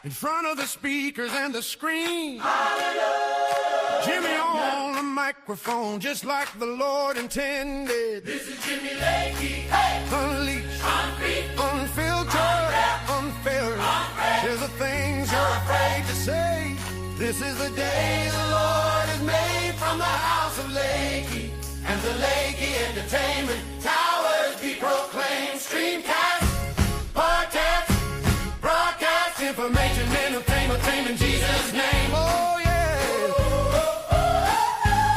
in front of the speakers and the screen. Hallelujah. Jimmy on the microphone, just like the Lord intended. This is Jimmy Lakey. Hey. Unleashed, unbeat, unfiltered, unfair. There's the things you're afraid to say. This is the day the Lord has made from the house of Lakey. And the Lakey Entertainment Towers be proclaimed. Streamcast, podcast, broadcast, information, entertainment in Jesus' name. Oh, yeah.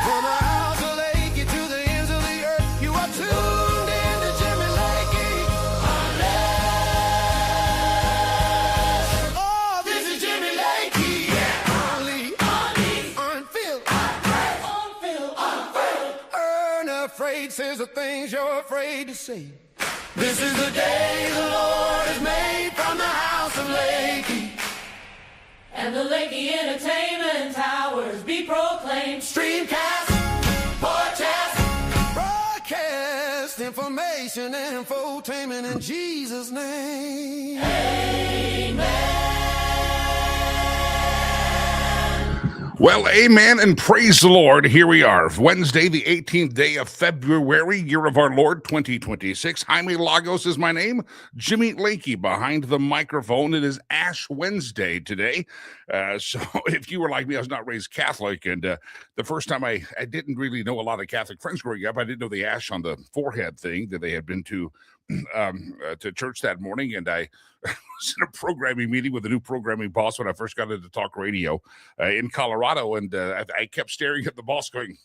From the house of Lakey to the ends of the earth, you are tuned in to Jimmy Lakey. Unleashed. Oh, this is Jimmy Lakey. Yeah. Unfilled. Unafraid says the things you're afraid to say. This is the day the Lord has made from the house of Lakey. And the Lakey Entertainment Towers be proclaimed. Streamcast, podcast, broadcast, information and infotainment in Jesus' name. Amen. Well, amen and praise the Lord. Here we are, Wednesday, the 18th day of February, year of our Lord, 2026. Jaime Lagos is my name. Jimmy Lakey behind the microphone. It is Ash Wednesday today. So if you were like me, I was not raised Catholic. And the first time I didn't really know a lot of Catholic friends growing up. I didn't know the ash on the forehead thing that they had been to church that morning. And I was in a programming meeting with a new programming boss when I first got into talk radio in Colorado. And I kept staring at the boss going,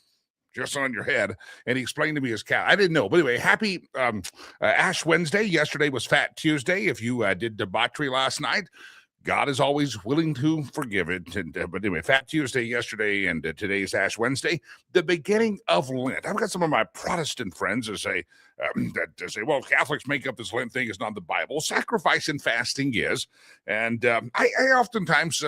just on your head. And he explained to me his cat. I didn't know. But anyway, happy Ash Wednesday. Yesterday was Fat Tuesday. If you did debauchery last night, God is always willing to forgive it. And, but anyway, Fat Tuesday yesterday, and today is Ash Wednesday, the beginning of Lent. I've got some of my Protestant friends that say, well, Catholics make up this Lent thing. It's not in the Bible. Sacrifice and fasting is. And I oftentimes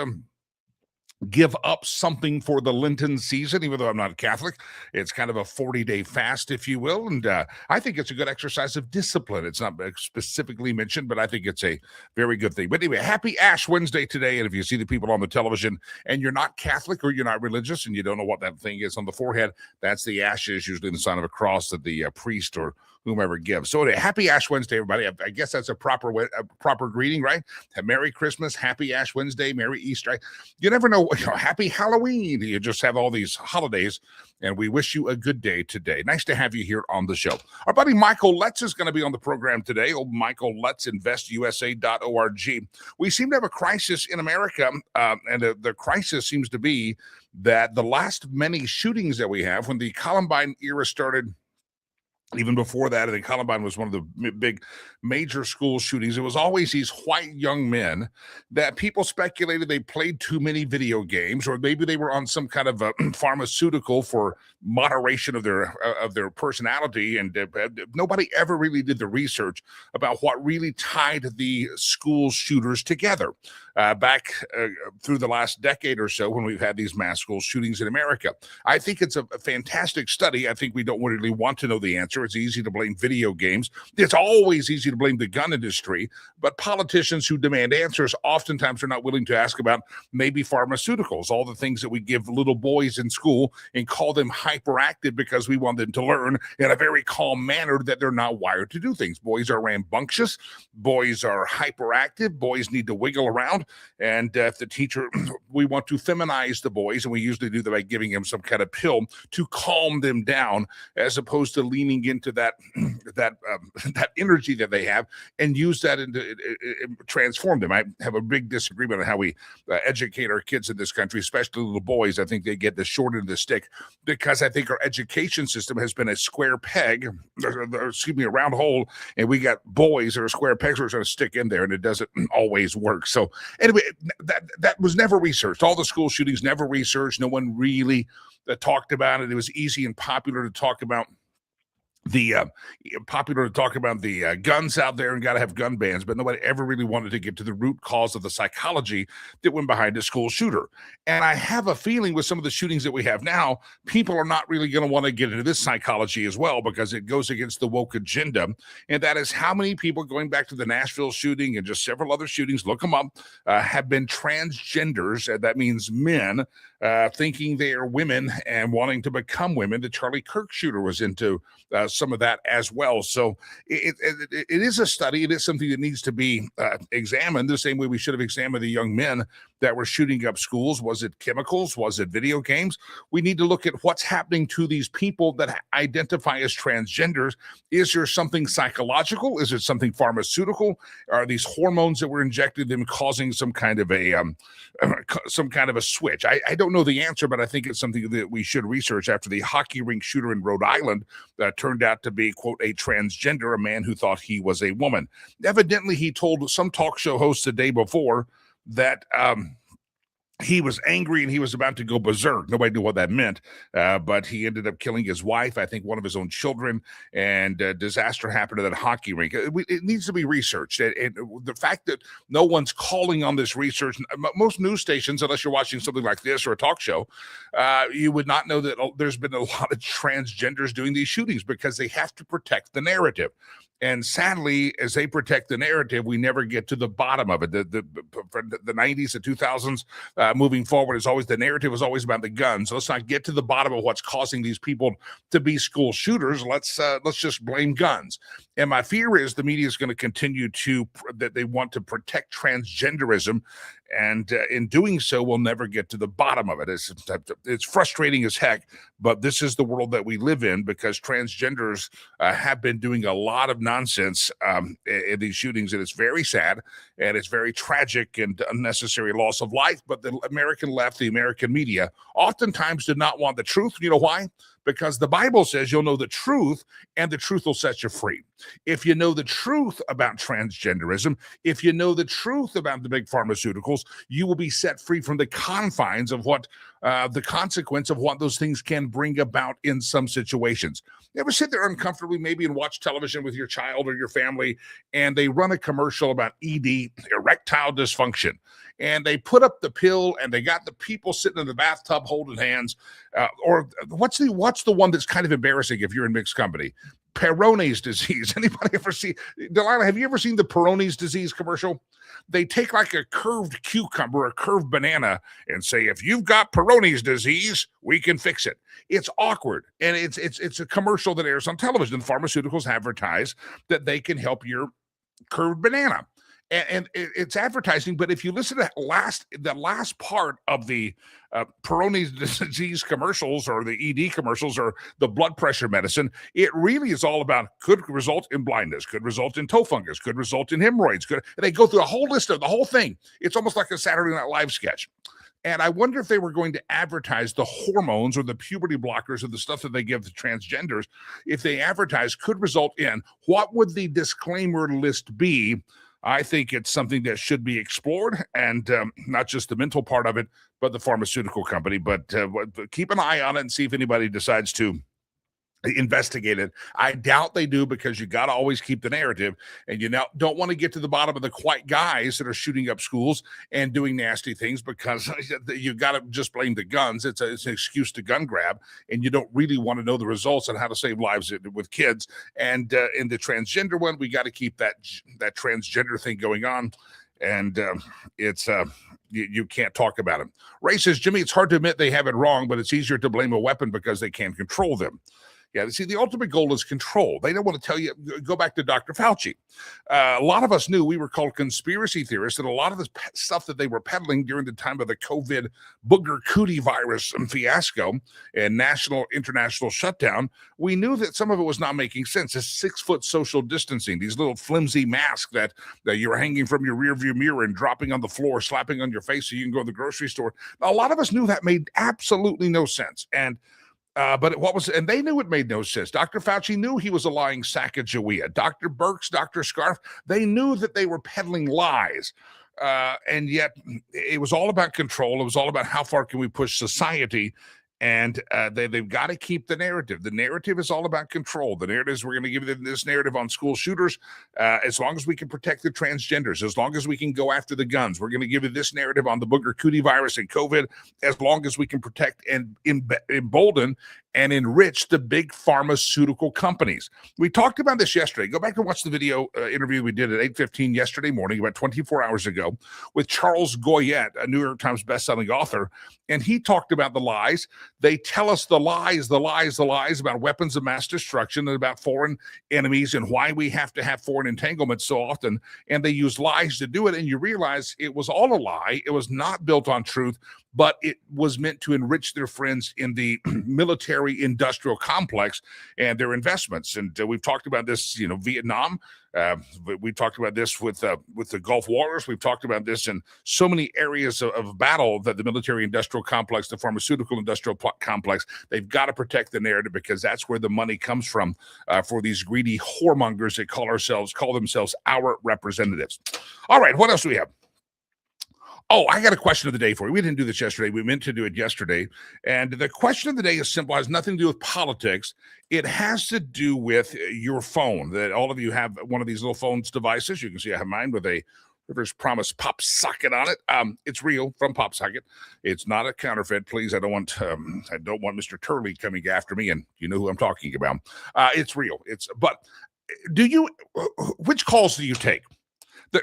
give up something for the Lenten season, even though I'm not Catholic. It's kind of a 40-day fast, if you will. And I think it's a good exercise of discipline. It's not specifically mentioned, but I think it's a very good thing. But anyway, happy Ash Wednesday today. And if you see the people on the television and you're not Catholic or you're not religious and you don't know what that thing is on the forehead, that's the ashes, usually the sign of a cross that the priest or whomever gives. So anyway, happy Ash Wednesday, everybody. I guess that's a proper greeting, right? Merry Christmas, happy Ash Wednesday, Merry Easter. You never know, happy Halloween. You just have all these holidays, and we wish you a good day today. Nice to have you here on the show. Our buddy Michael Letts is going to be on the program today. Old Michael Letts, investusa.org. We seem to have a crisis in America, and the crisis seems to be that the last many shootings that we have, when the Columbine era started, even before that, I think Columbine was one of the big major school shootings. It was always these white young men that people speculated they played too many video games, or maybe they were on some kind of a pharmaceutical for moderation of their personality. And nobody ever really did the research about what really tied the school shooters together. Back through the last decade or so, when we've had these mass school shootings in America, I think it's a fantastic study. I think we don't really want to know the answer. It's easy to blame video games. It's always easy to blame the gun industry, but politicians who demand answers oftentimes are not willing to ask about maybe pharmaceuticals, all the things that we give little boys in school and call them hyperactive because we want them to learn in a very calm manner that they're not wired to do things. Boys are rambunctious. Boys are hyperactive. Boys need to wiggle around. And if the teacher, we want to feminize the boys, and we usually do that by giving them some kind of pill to calm them down, as opposed to leaning into that energy that they have and use that into transform them. I have a big disagreement on how we educate our kids in this country, especially little boys. I think they get the short end of the stick because I think our education system has been a square peg, a round hole, and we got boys that are square pegs we're going to stick in there, and it doesn't always work. So anyway, that was never researched. All the school shootings never researched. No one really talked about it. It was easy and popular to talk about the guns out there and got to have gun bans, but nobody ever really wanted to get to the root cause of the psychology that went behind a school shooter. And I have a feeling with some of the shootings that we have now, people are not really going to want to get into this psychology as well, because it goes against the woke agenda. And that is how many people, going back to the Nashville shooting and just several other shootings, look them up, have been transgenders. That means men thinking they are women and wanting to become women. The Charlie Kirk shooter was into some of that as well. So it is a study. It is something that needs to be examined the same way we should have examined the young men that were shooting up schools. Was it chemicals? Was it video games? We need to look at what's happening to these people that identify as transgenders. Is there something psychological? Is it something pharmaceutical? Are these hormones that were injected them causing some kind of a switch? I don't know the answer, but I think it's something that we should research after the hockey rink shooter in Rhode Island turned out to be, quote, a transgender, a man who thought he was a woman. Evidently, he told some talk show host the day before that he was angry and he was about to go berserk. Nobody knew what that meant, but he ended up killing his wife, I think one of his own children, and disaster happened at that hockey rink. It needs to be researched. And the fact that no one's calling on this research, most news stations, unless you're watching something like this or a talk show, you would not know that there's been a lot of transgenders doing these shootings because they have to protect the narrative. And sadly, as they protect the narrative, we never get to the bottom of it. The 90s, the 2000s, moving forward, is always the narrative is always about the guns. So let's not get to the bottom of what's causing these people to be school shooters. Let's just blame guns. And my fear is the media is going to continue that they want to protect transgenderism. And in doing so, we'll never get to the bottom of it. It's frustrating as heck, but this is the world that we live in, because transgenders have been doing a lot of nonsense in these shootings, and it's very sad, and it's very tragic and unnecessary loss of life. But the American left, the American media, oftentimes did not want the truth. You know why? Because the Bible says you'll know the truth, and the truth will set you free. If you know the truth about transgenderism, if you know the truth about the big pharmaceuticals, you will be set free from the confines of what the consequence of what those things can bring about in some situations. You ever sit there uncomfortably maybe and watch television with your child or your family, and they run a commercial about ED, erectile dysfunction, and they put up the pill, and they got the people sitting in the bathtub holding hands. Or what's the one that's kind of embarrassing if you're in mixed company? Peyronie's disease. Anybody ever see, Delilah, have you ever seen the Peyronie's disease commercial? They take like a curved cucumber, a curved banana, and say, if you've got Peyronie's disease, we can fix it. It's awkward. And it's a commercial that airs on television. Pharmaceuticals advertise that they can help your curved banana. And it's advertising, but if you listen to the last part of the Peyronie's disease commercials, or the ED commercials, or the blood pressure medicine, it really is all about could result in blindness, could result in toe fungus, could result in hemorrhoids. And they go through a whole list of the whole thing. It's almost like a Saturday Night Live sketch. And I wonder if they were going to advertise the hormones or the puberty blockers or the stuff that they give the transgenders, if they advertise could result in, what would the disclaimer list be? I think it's something that should be explored, and not just the mental part of it, but the pharmaceutical company. But keep an eye on it and see if anybody decides to investigate it. I doubt they do, because you got to always keep the narrative, and you now don't want to get to the bottom of the white guys that are shooting up schools and doing nasty things, because you got to just blame the guns. It's an excuse to gun grab, and you don't really want to know the results on how to save lives with kids. And in the transgender one, we got to keep that transgender thing going on, and it's you can't talk about it. Ray says, Jimmy, it's hard to admit they have it wrong, but it's easier to blame a weapon because they can control them. Yeah, see, the ultimate goal is control. They don't want to tell you. Go back to Dr. Fauci. A lot of us knew we were called conspiracy theorists, and a lot of the stuff that they were peddling during the time of the COVID booger cootie virus fiasco and international shutdown, we knew that some of it was not making sense. It's 6-foot social distancing, these little flimsy masks that you were hanging from your rearview mirror and dropping on the floor, slapping on your face so you can go to the grocery store. A lot of us knew that made absolutely no sense. And and they knew it made no sense. Dr. Fauci knew he was a lying Sacagawea. Dr. Birx, Dr. Scarf, they knew that they were peddling lies. And yet it was all about control. It was all about how far can we push society. And they've got to keep the narrative. The narrative is all about control. The narrative is, we're going to give them this narrative on school shooters. As long as we can protect the transgenders, as long as we can go after the guns, we're going to give you this narrative on the booger cootie virus and COVID, as long as we can protect and embolden and enrich the big pharmaceutical companies. We talked about this yesterday. Go back and watch the video interview we did at 8:15 yesterday morning, about 24 hours ago, with Charles Goyette, a New York Times bestselling author. And he talked about the lies. They tell us the lies about weapons of mass destruction and about foreign enemies and why we have to have foreign entanglements so often. And they use lies to do it. And you realize it was all a lie. It was not built on truth, but it was meant to enrich their friends in the military industrial complex and their investments. And we've talked about this, Vietnam. We've talked about this with the Gulf Wars. We've talked about this in so many areas of battle that the military industrial complex, the pharmaceutical industrial complex, they've got to protect the narrative, because that's where the money comes from for these greedy whoremongers that call themselves our representatives. All right, what else do we have? Oh, I got a question of the day for you. We didn't do this yesterday. We meant to do it yesterday. And the question of the day is simple. It has nothing to do with politics. It has to do with your phone. That all of you have one of these little phones devices. You can see I have mine with a River's Promise pop socket on it. It's real, from Pop Socket. It's not a counterfeit. Please, I don't want Mr. Turley coming after me, and you know who I'm talking about. It's real. But which calls do you take?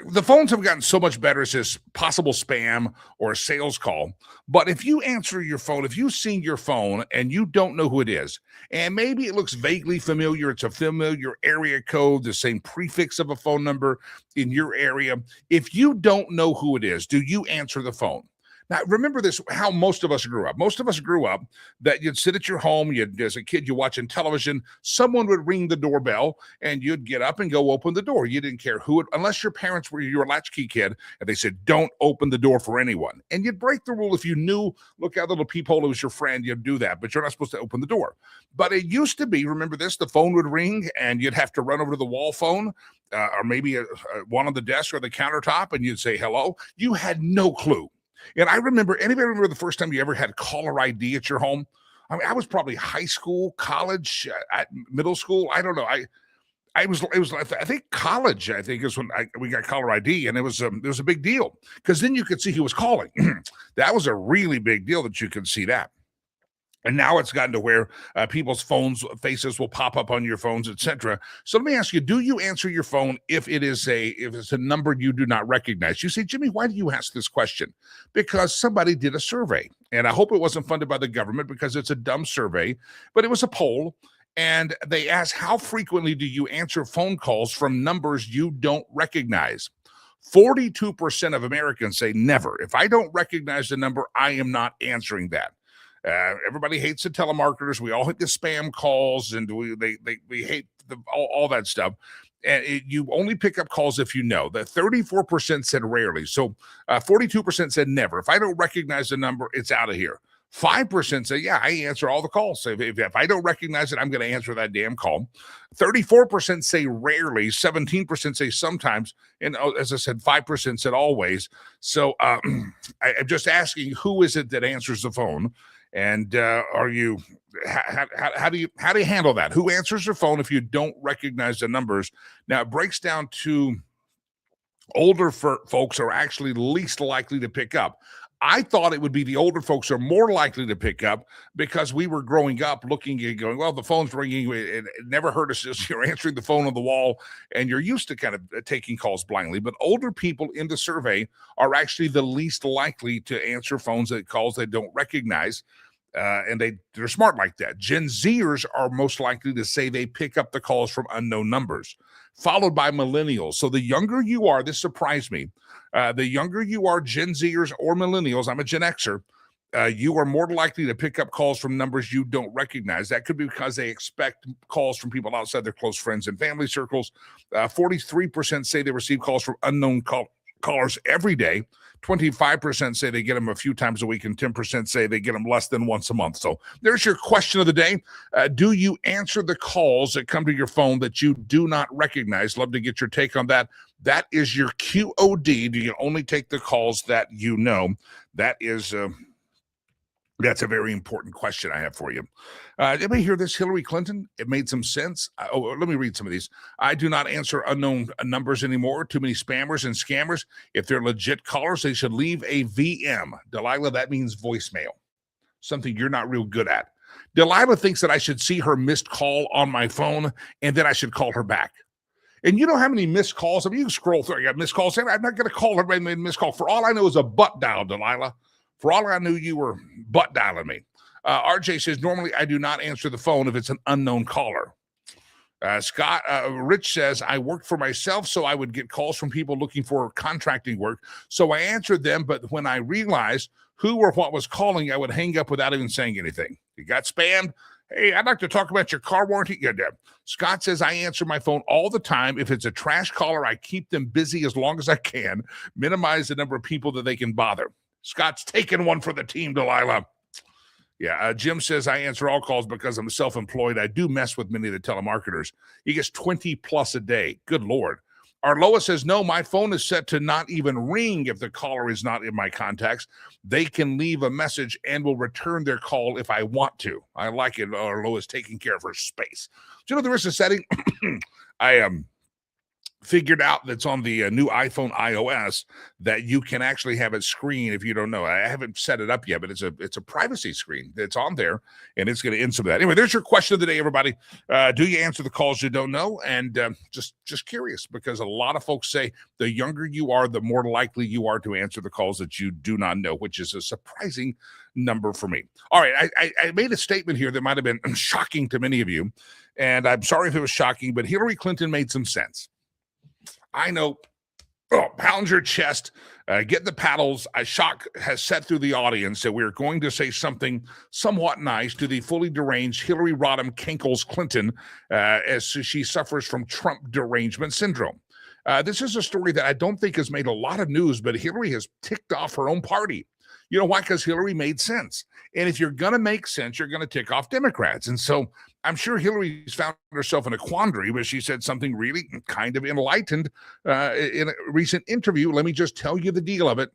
The phones have gotten so much better as this possible spam or a sales call. But if you answer your phone, if you've seen your phone and you don't know who it is, and maybe it looks vaguely familiar, it's a familiar area code, the same prefix of a phone number in your area. If you don't know who it is, do you answer the phone? Now, remember this, how most of us grew up. Most of us grew up that you'd sit at your home, as a kid, you're watching television, someone would ring the doorbell, and you'd get up and go open the door. You didn't care who unless your parents were your latchkey kid, and they said, don't open the door for anyone. And you'd break the rule if you knew, look out the little peephole, it was your friend, you'd do that, but you're not supposed to open the door. But it used to be, remember this, the phone would ring, and you'd have to run over to the wall phone, or maybe one on the desk or the countertop, and you'd say hello. You had no clue. And anybody remember the first time you ever had caller ID at your home? I mean, I was probably high school, college, middle school. I don't know. I think college, I think is when we got caller ID, and it was a big deal because then you could see who was calling. That was a really big deal that you could see that. And now it's gotten to where people's faces will pop up on your phones, etc. So let me ask you: do you answer your phone if it's a number you do not recognize? You say, Jimmy, why do you ask this question? Because somebody did a survey, and I hope it wasn't funded by the government because it's a dumb survey, but it was a poll. And they asked, how frequently do you answer phone calls from numbers you don't recognize? 42% of Americans say never. If I don't recognize the number, I am not answering that. Everybody hates the telemarketers. We all hate the spam calls, and we hate all that stuff. And you only pick up calls if you know. That 34% said rarely. So 42% said never. If I don't recognize the number, it's out of here. 5% say, yeah, I answer all the calls. So if I don't recognize it, I'm going to answer that damn call. 34% say rarely. 17% say sometimes. And as I said, 5% said always. So I'm just asking, who is it that answers the phone? And how do you handle that? Who answers the phone if you don't recognize the numbers? Now, it breaks down to older folks are actually least likely to pick up. I thought it would be the older folks are more likely to pick up because we were growing up looking and going, well, the phone's ringing. It never hurt us. You're answering the phone on the wall, and you're used to kind of taking calls blindly. But older people in the survey are actually the least likely to answer calls they don't recognize. And they're smart like that. Gen Zers are most likely to say they pick up the calls from unknown numbers, followed by millennials. So the younger you are, this surprised me. The younger you are, Gen Zers or millennials, I'm a Gen Xer, you are more likely to pick up calls from numbers you don't recognize. That could be because they expect calls from people outside their close friends and family circles. 43% say they receive calls from unknown callers every day. 25% say they get them a few times a week, and 10% say they get them less than once a month. So there's your question of the day. Do you answer the calls that come to your phone that you do not recognize? Love to get your take on that. That is your QOD. Do you only take the calls that you know? That's a very important question I have for you. Anybody hear this? Hilary Clinton? It made some sense. Let me read some of these. I do not answer unknown numbers anymore. Too many spammers and scammers. If they're legit callers, they should leave a VM. Delilah, that means voicemail. Something you're not real good at. Delilah thinks that I should see her missed call on my phone, and then I should call her back. And you know how many missed calls? I mean, you can scroll through. I got missed calls. I'm not going to call everybody made missed call. For all I know is a butt dial, Delilah. For all I knew, you were butt dialing me. RJ says, normally I do not answer the phone if it's an unknown caller. Rich says, I worked for myself, so I would get calls from people looking for contracting work. So I answered them, but when I realized who or what was calling, I would hang up without even saying anything. You got spammed? Hey, I'd like to talk about your car warranty. Yeah, Scott says, I answer my phone all the time. If it's a trash caller, I keep them busy as long as I can, minimize the number of people that they can bother. Scott's taking one for the team, Delilah. Yeah, Jim says, I answer all calls because I'm self-employed. I do mess with many of the telemarketers. He gets 20 plus a day. Good Lord. Arloa says, no, my phone is set to not even ring if the caller is not in my contacts. They can leave a message and will return their call if I want to. I like it. Arloa's taking care of her space. Do you know there is a setting? I figured out that's on the new iPhone iOS that you can actually have it screen. If you don't know, I haven't set it up yet, but it's a privacy screen that's on there, and it's going to end some of that. Anyway, there's your question of the day, everybody. Do you answer the calls you don't know? And just curious, because a lot of folks say the younger you are, the more likely you are to answer the calls that you do not know, which is a surprising number for me. All right, I made a statement here that might have been shocking to many of you, and I'm sorry if it was shocking, but Hilary Clinton made some sense. I know, pound your chest, get the paddles. A shock has set through the audience that we're going to say something somewhat nice to the fully deranged Hillary Rodham Kankles Clinton as she suffers from Trump derangement syndrome. This is a story that I don't think has made a lot of news, but Hillary has ticked off her own party. You know why? Because Hillary made sense. And if you're going to make sense, you're going to tick off Democrats. And so I'm sure Hillary's found herself in a quandary, but she said something really kind of enlightened in a recent interview. Let me just tell you the deal of it.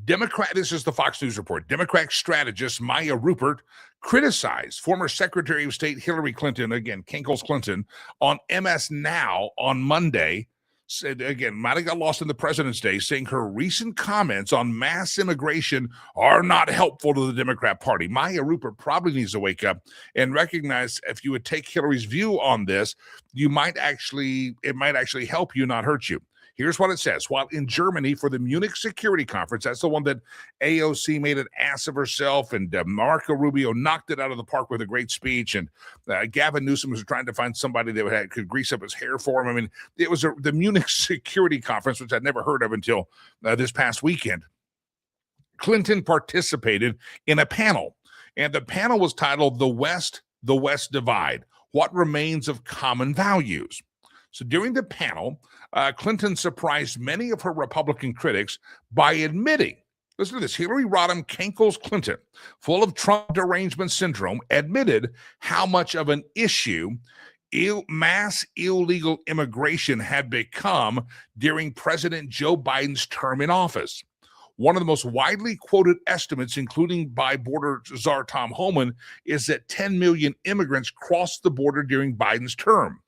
This is the Fox News report. Democratic strategist Maya Rupert criticized former Secretary of State Hillary Clinton, again, Kinkles Clinton, on MS Now on Monday. Said, again, might have got lost in the President's Day, saying her recent comments on mass immigration are not helpful to the Democrat Party. Maya Rupert probably needs to wake up and recognize if you would take Hillary's view on this, it might actually help you, not hurt you. Here's what it says. While in Germany for the Munich Security Conference, that's the one that AOC made an ass of herself, and Marco Rubio knocked it out of the park with a great speech, and Gavin Newsom was trying to find somebody that could grease up his hair for him. I mean, it was the Munich Security Conference, which I'd never heard of until this past weekend. Clinton participated in a panel, and the panel was titled The West Divide, What Remains of Common Values. So during the panel, Clinton surprised many of her Republican critics by admitting, listen to this, Hillary Rodham Kinkles Clinton, full of Trump derangement syndrome, admitted how much of an issue mass illegal immigration had become during President Joe Biden's term in office. One of the most widely quoted estimates, including by border czar Tom Homan, is that 10 million immigrants crossed the border during Biden's term.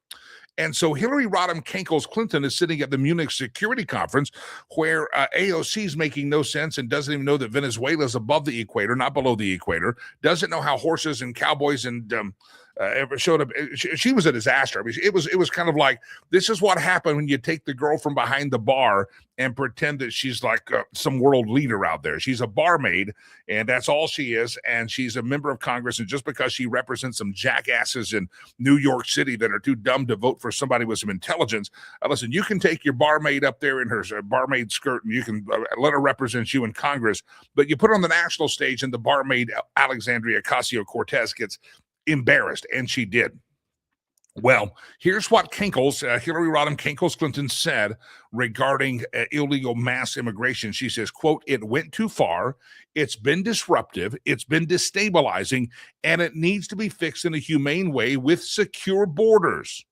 And so Hillary Rodham Kinkles Clinton is sitting at the Munich Security Conference where AOC is making no sense and doesn't even know that Venezuela is above the equator, not below the equator, doesn't know how horses and cowboys and ever showed up. She was a disaster. I mean, it was kind of like, this is what happened when you take the girl from behind the bar and pretend that she's like some world leader out there. She's a barmaid, and that's all she is, and she's a member of Congress, and just because she represents some jackasses in New York City that are too dumb to vote for somebody with some intelligence, listen, you can take your barmaid up there in her barmaid skirt, and you can let her represent you in Congress, but you put her on the national stage, and the barmaid Alexandria Ocasio-Cortez gets embarrassed, and she did. Well, here's what Hillary Rodham Kinkles Clinton said regarding illegal mass immigration. She says, quote, "It went too far. It's been disruptive. It's been destabilizing, and it needs to be fixed in a humane way with secure borders."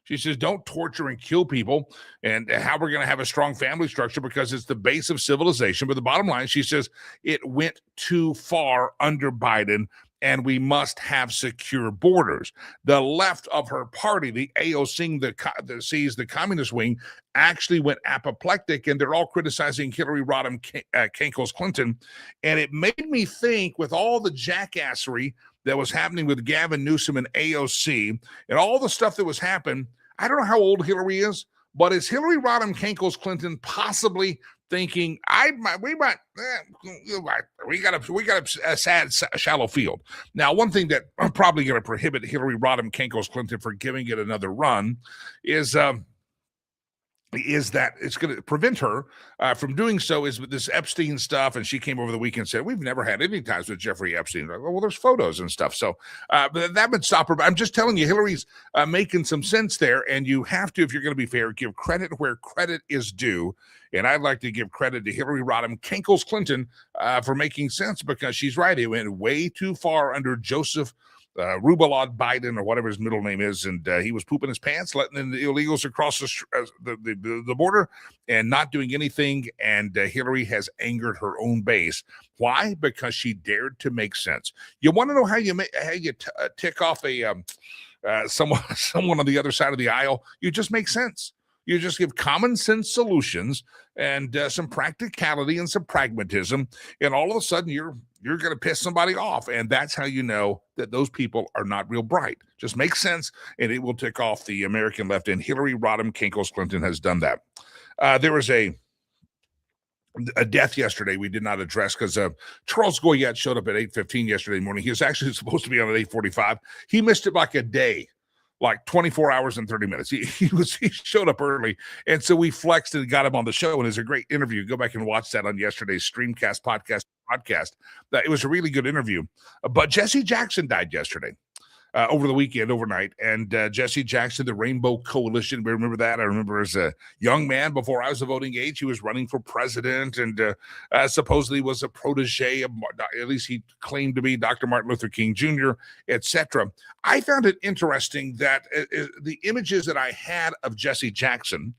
She says, don't torture and kill people, and how we're going to have a strong family structure because it's the base of civilization. But the bottom line, she says, it went too far under Biden, and we must have secure borders. The left of her party, the AOC, that sees the communist wing, actually went apoplectic, and they're all criticizing Hillary Rodham Kinkles Clinton. And it made me think, with all the jackassery that was happening with Gavin Newsom and AOC and all the stuff that was happening, I don't know how old Hillary is, but is Hillary Rodham Kinkles Clinton possibly thinking we got a sad, shallow field? Now, one thing that I'm probably going to prohibit Hillary Rodham Kinkles Clinton for giving it another run is that it's going to prevent her from doing so is with this Epstein stuff. And she came over the weekend and said, we've never had any ties with Jeffrey Epstein. Like, well, there's photos and stuff. So but that would stop her. But I'm just telling you, Hillary's making some sense there. And you have to, if you're going to be fair, give credit where credit is due. And I'd like to give credit to Hillary Rodham Kinkles Clinton for making sense, because she's right. It went way too far under Joseph Rubalad Biden, or whatever his middle name is, and he was pooping his pants, letting in the illegals across the border and not doing anything. And Hillary has angered her own base. Why? Because she dared to make sense. You want to know how you tick off someone on the other side of the aisle? You just make sense. You just give common sense solutions and some practicality and some pragmatism, and all of a sudden you're going to piss somebody off, and that's how you know that those people are not real bright. Just make sense, and it will tick off the American left, and Hillary Rodham Kinkles Clinton has done that. There was a death yesterday we did not address because Charles Goyette showed up at 8:15 yesterday morning. He was actually supposed to be on at 8:45. He missed it like a day, like 24 hours and 30 minutes. He showed up early, and so we flexed and got him on the show, and it's a great interview. Go back and watch that on yesterday's Streamcast podcast. It was a really good interview. But Jesse Jackson died yesterday, over the weekend, overnight. And Jesse Jackson, the Rainbow Coalition, remember that? I remember as a young man, before I was of voting age, he was running for president, and supposedly was a protege of, at least he claimed to be, Dr. Martin Luther King Jr., etc. I found it interesting that the images that I had of Jesse Jackson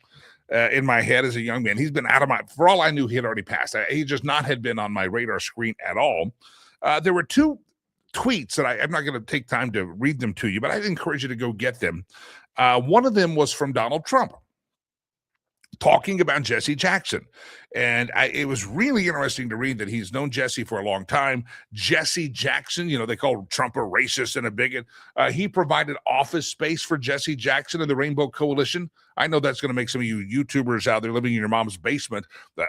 in my head as a young man, he's been out of my, for all I knew, he had already passed. He just not had been on my radar screen at all. There were two tweets that I'm not going to take time to read them to you, but I'd encourage you to go get them. One of them was from Donald Trump, talking about Jesse Jackson. And it was really interesting to read that he's known Jesse for a long time. Jesse Jackson, they call Trump a racist and a bigot. He provided office space for Jesse Jackson and the Rainbow Coalition. I know that's going to make some of you YouTubers out there living in your mom's basement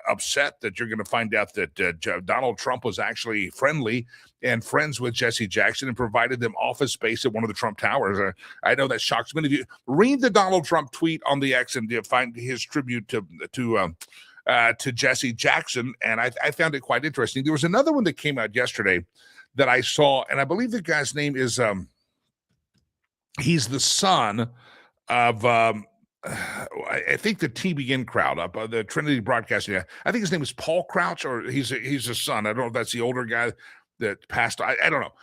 upset that you're going to find out that Donald Trump was actually friendly and friends with Jesse Jackson and provided them office space at one of the Trump towers. I know that shocks many of you. Read the Donald Trump tweet on the X and find his tribute to Jesse Jackson, and I found it quite interesting. There was another one that came out yesterday that I saw, and I believe the guy's name is he's the son of I think the TBN crowd up the Trinity Broadcasting. I think his name is Paul Crouch, or he's a son. I don't know if that's the older guy that passed. I don't know.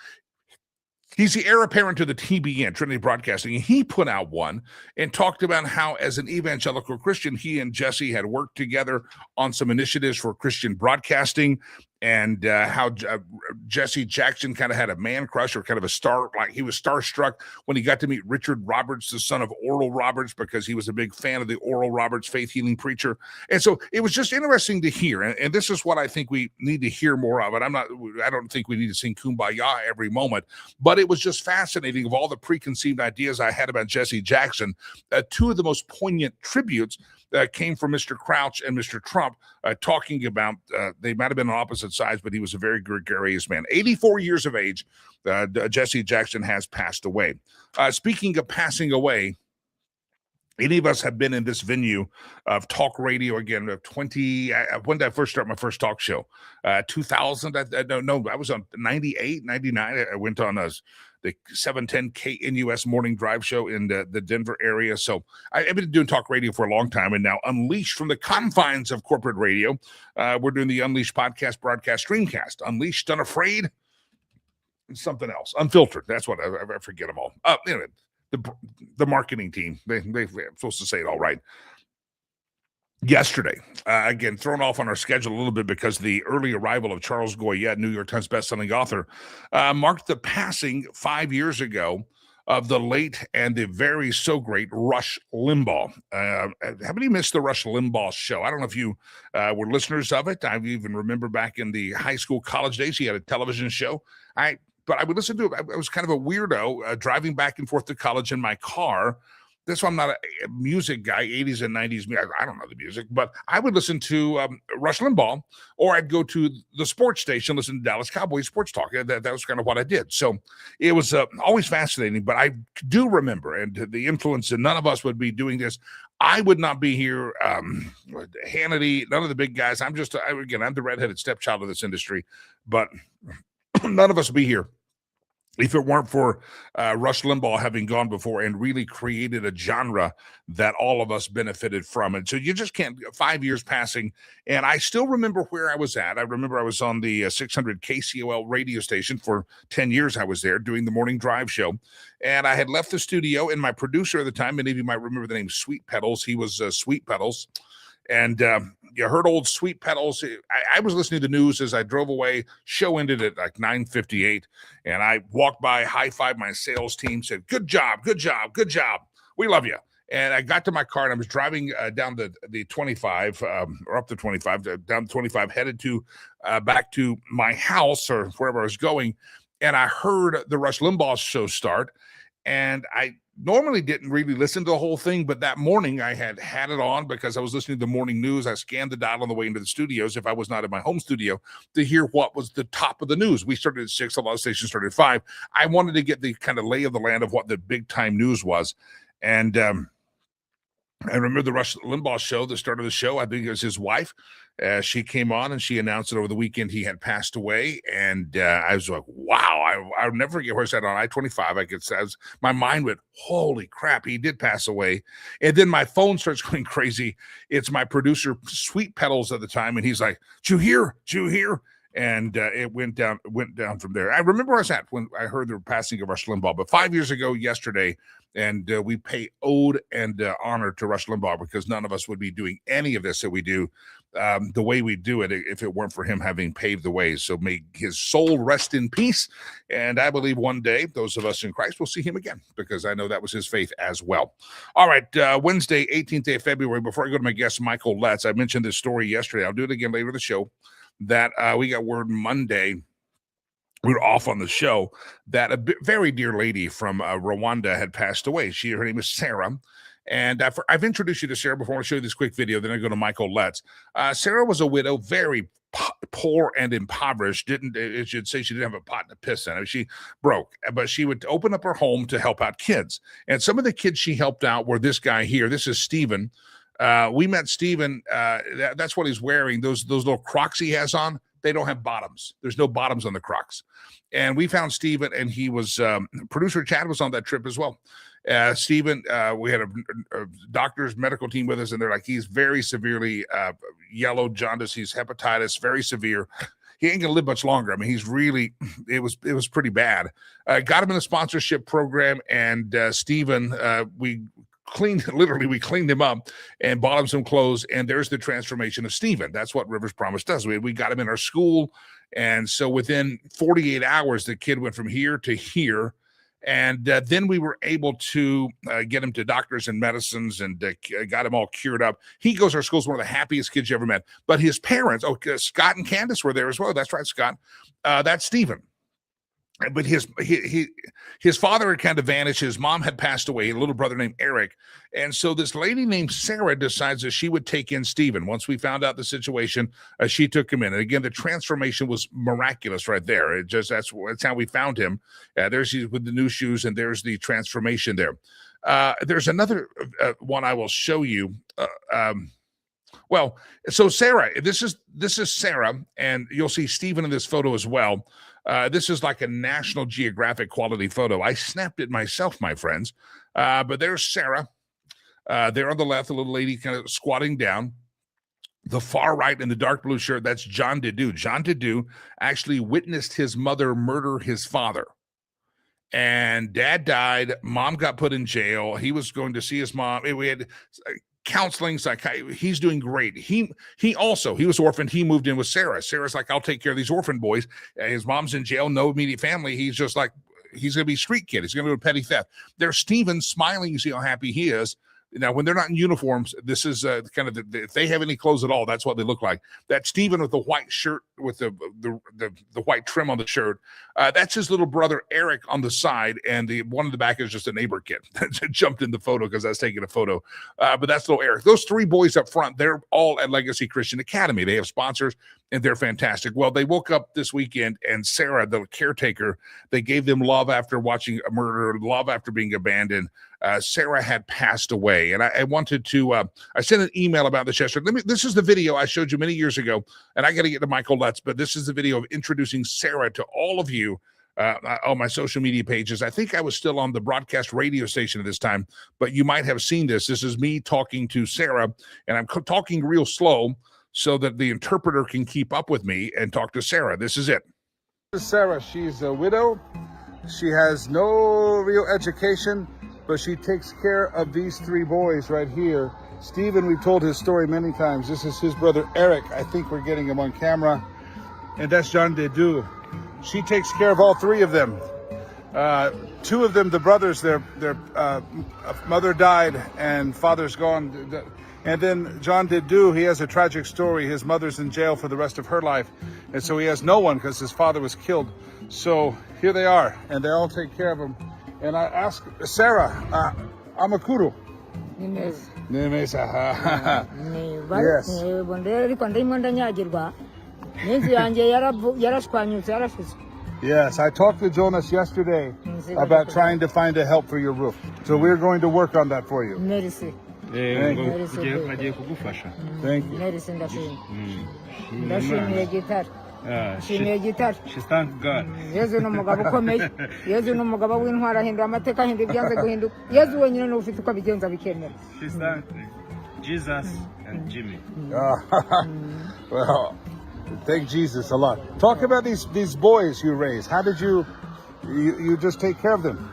He's the heir apparent to the TBN, Trinity Broadcasting. And he put out one and talked about how, as an evangelical Christian, he and Jesse had worked together on some initiatives for Christian broadcasting, and how Jesse Jackson kind of had a man crush, or kind of a star, like he was starstruck when he got to meet Richard Roberts, the son of Oral Roberts, because he was a big fan of the Oral Roberts faith healing preacher. And so it was just interesting to hear. And this is what I think we need to hear more of. And I don't think we need to sing Kumbaya every moment, but it was just fascinating. Of all the preconceived ideas I had about Jesse Jackson, two of the most poignant tributes came from Mr. Crouch and Mr. Trump, talking about, they might have been on opposite sides, but he was a very gregarious man. 84 years of age, Jesse Jackson has passed away. Speaking of passing away, any of us have been in this venue of talk radio again, of 20, when did I first start my first talk show? 2000, I was on 98, 99. I went on the 710 KNUS morning drive show in the Denver area. So I've been doing talk radio for a long time, and now Unleashed from the confines of corporate radio. We're doing the Unleashed podcast, broadcast, streamcast. Unleashed, Unafraid, and something else. Unfiltered. That's what I forget them all. Anyway, the marketing team, they're supposed to say it all right. Yesterday, again, thrown off on our schedule a little bit because the early arrival of Charles Goyette, New York Times bestselling author, marked the passing 5 years ago of the late and the very so great Rush Limbaugh. Haven't you missed the Rush Limbaugh show? I don't know if you were listeners of it. I even remember back in the high school, college days, he had a television show. But I would listen to it. I was kind of a weirdo driving back and forth to college in my car. That's why I'm not a music guy, 80s and 90s. I don't know the music, but I would listen to Rush Limbaugh, or I'd go to the sports station, listen to Dallas Cowboys sports talk. That was kind of what I did. So it was always fascinating, but I do remember, and the influence, and none of us would be doing this. I would not be here, Hannity, none of the big guys. I'm the redheaded stepchild of this industry, but none of us would be here if it weren't for Rush Limbaugh having gone before and really created a genre that all of us benefited from. And so you just can't, 5 years passing, and I still remember where I was at. I remember I was on the 600 KCOL radio station for 10 years. I was there doing the morning drive show, and I had left the studio, and my producer at the time, many of you might remember the name Sweet Petals. He was Sweet Petals. And you heard old Sweet Petals. I was listening to the news as I drove away. Show ended at like 9:58, and I walked by, high-fived my sales team, said, "Good job, good job, good job. We love you." And I got to my car, and I was driving down the 25, or up the 25, down the 25, headed to back to my house or wherever I was going, and I heard the Rush Limbaugh show start, and I normally didn't really listen to the whole thing, but that morning I had it on because I was listening to the morning news. I scanned the dial on the way into the studios, if I was not in my home studio, to hear what was the top of the news. We started at 6, a lot of stations started at 5. I wanted to get the kind of lay of the land of what the big time news was. And I remember the Rush Limbaugh show, the start of the show, I think it was his wife. She came on and she announced that over the weekend he had passed away. And I was like, wow, I'll never forget where I sat on I-25. My mind went, holy crap, he did pass away. And then my phone starts going crazy. It's my producer, Sweet Petals, at the time. And he's like, did you hear? Did you hear? And it went down from there. I remember where I was at when I heard the passing of Rush Limbaugh, but 5 years ago yesterday, and we pay ode and honor to Rush Limbaugh, because none of us would be doing any of this that we do the way we do it if it weren't for him having paved the way. So may his soul rest in peace. And I believe one day those of us in Christ will see him again, because I know that was his faith as well. All right, Wednesday, 18th day of February. Before I go to my guest, Michael Letts, I mentioned this story yesterday. I'll do it again later in the show, that we got word Monday, we were off on the show, that a very dear lady from Rwanda had passed away. Her name is Sarah. And I've introduced you to Sarah before. I'll show you this quick video. Then I go to Michael Letts. Sarah was a widow, very poor and impoverished. It should say she didn't have a pot to piss in. I mean, she broke, but she would open up her home to help out kids. And some of the kids she helped out were this guy here. This is Stephen. We met Stephen. That's what he's wearing. Those little Crocs he has on, they don't have bottoms. There's no bottoms on the Crocs. And we found Stephen, and he was producer Chad was on that trip as well. Stephen, we had a doctor's medical team with us, and they're like, he's very severely yellow jaundice. He's hepatitis, very severe. He ain't gonna live much longer. I mean, he's really, it was pretty bad. Got him in a sponsorship program, and Stephen, we cleaned him up and bought him some clothes, and there's the transformation of Stephen. That's what Rivers Promise does. We got him in our school, and so within 48 hours, the kid went from here to here. And then we were able to get him to doctors and medicines, and got him all cured up. He goes to our school, is one of the happiest kids you ever met. But his parents, Scott and Candace were there as well. That's right, Scott. That's Stephen. But his father had kind of vanished. His mom had passed away, a little brother named Eric. And so this lady named Sarah decides that she would take in Stephen. Once we found out the situation, she took him in. And again, the transformation was miraculous right there. That's how we found him. There's he with the new shoes, and there's the transformation there. There's another one I will show you. Well, so Sarah, this is Sarah, and you'll see Stephen in this photo as well. This is like a National Geographic quality photo. I snapped it myself, my friends. But there's Sarah. There on the left, a little lady kind of squatting down. The far right in the dark blue shirt, that's John Dedu. John Dedu actually witnessed his mother murder his father. And dad died. Mom got put in jail. He was going to see his mom. We had counseling, he's doing great. He was orphaned. He moved in with Sarah. Sarah's like, I'll take care of these orphan boys. His mom's in jail, no immediate family. He's just like, he's gonna be a street kid. He's gonna do a petty theft. There's Stephen smiling. You see how happy he is. Now, when they're not in uniforms, this is kind of if they have any clothes at all, that's what they look like. That Stephen with the white shirt with the white trim on the shirt, that's his little brother Eric on the side, and the one in the back is just a neighbor kid that jumped in the photo because I was taking a photo. But that's little Eric. Those three boys up front, they're all at Legacy Christian Academy. They have sponsors, and they're fantastic. Well, they woke up this weekend, and Sarah, the caretaker, they gave them love after watching a murder, love after being abandoned. Sarah had passed away, and I wanted to, I sent an email about this yesterday. This is the video I showed you many years ago, and I got to get to Michael Letts, but this is the video of introducing Sarah to all of you on my social media pages. I think I was still on the broadcast radio station at this time, but you might have seen this. This is me talking to Sarah, and I'm talking real slow so that the interpreter can keep up with me and talk to Sarah. This is it. This is Sarah. She's a widow. She has no real education, but she takes care of these three boys right here. Stephen, we've told his story many times. This is his brother Eric. I think we're getting him on camera. And that's John Dedu. She takes care of all three of them. Two of them, the brothers, their mother died and father's gone. And then John Dedu, he has a tragic story. His mother's in jail for the rest of her life. And so he has no one because his father was killed. So here they are, and they all take care of him. And I asked Sarah, Amakuru. Yes. Yes, I talked to Jonas yesterday about trying to find a help for your roof. So we're going to work on that for you. Thank you. Thank you. She thank God. Yezu n'umugabo ukomeye. Yezu n'umugabo w'intwara ahindura amateka ahindura ibyanze guhinduka. Yezu wenyine ni ufite uko bigenza bikemera. She thank Jesus and Jimmy. Well, thank Jesus a lot. Talk about these boys you raised. How did you just take care of them?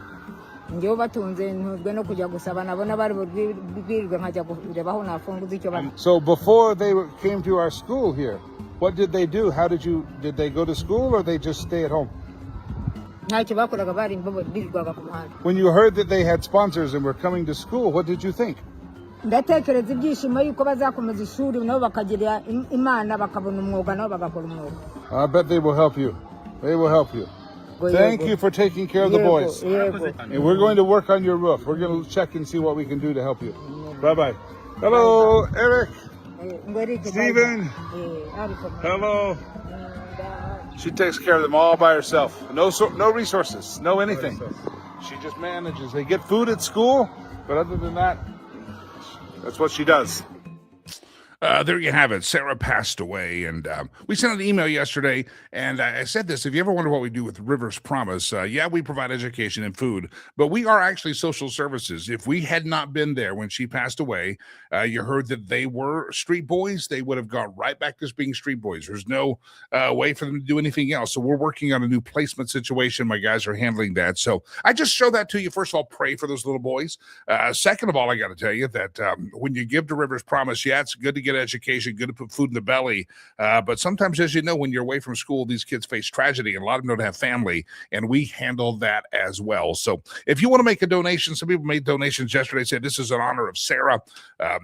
njyewe batunze ntuzwe no kujya gusaba nabona bari bwirirwe nkajya kurebaho nafunguza icyo bari. So before they came to our school here, what did they do? Did they go to school or they just stay at home? ntacyo bakoraga bari birirwaga ku muhanda. When you heard that they had sponsors and were coming to school, what did you think? ndatekereza ibyishimo yuko bazakomeza ishuri nabo bakagira imana bakabona umwuga nabo bagakora umwuga. I bet they will help you. They will help you. Thank you for taking care of the boys. And we're going to work on your roof. We're going to check and see what we can do to help you. Bye-bye. Hello, Eric. Stephen. Hello. She takes care of them all by herself. No resources, no anything. She just manages. They get food at school, but other than that, that's what she does. There you have it. Sarah passed away, and we sent an email yesterday, and I said this: if you ever wonder what we do with Rivers Promise, yeah, we provide education and food, but we are actually social services. If we had not been there when she passed away, you heard that they were street boys, they would have gone right back to being street boys. There's no way for them to do anything else. So we're working on a new placement situation. My guys are handling that. So I just show that to you. First of all, pray for those little boys. Second of all, I got to tell you that when you give to Rivers Promise, yeah, it's good to get education, good to put food in the belly. But sometimes, as you know, when you're away from school, these kids face tragedy, and a lot of them don't have family, and we handle that as well. So if you want to make a donation, some people made donations yesterday, said this is in honor of Sarah.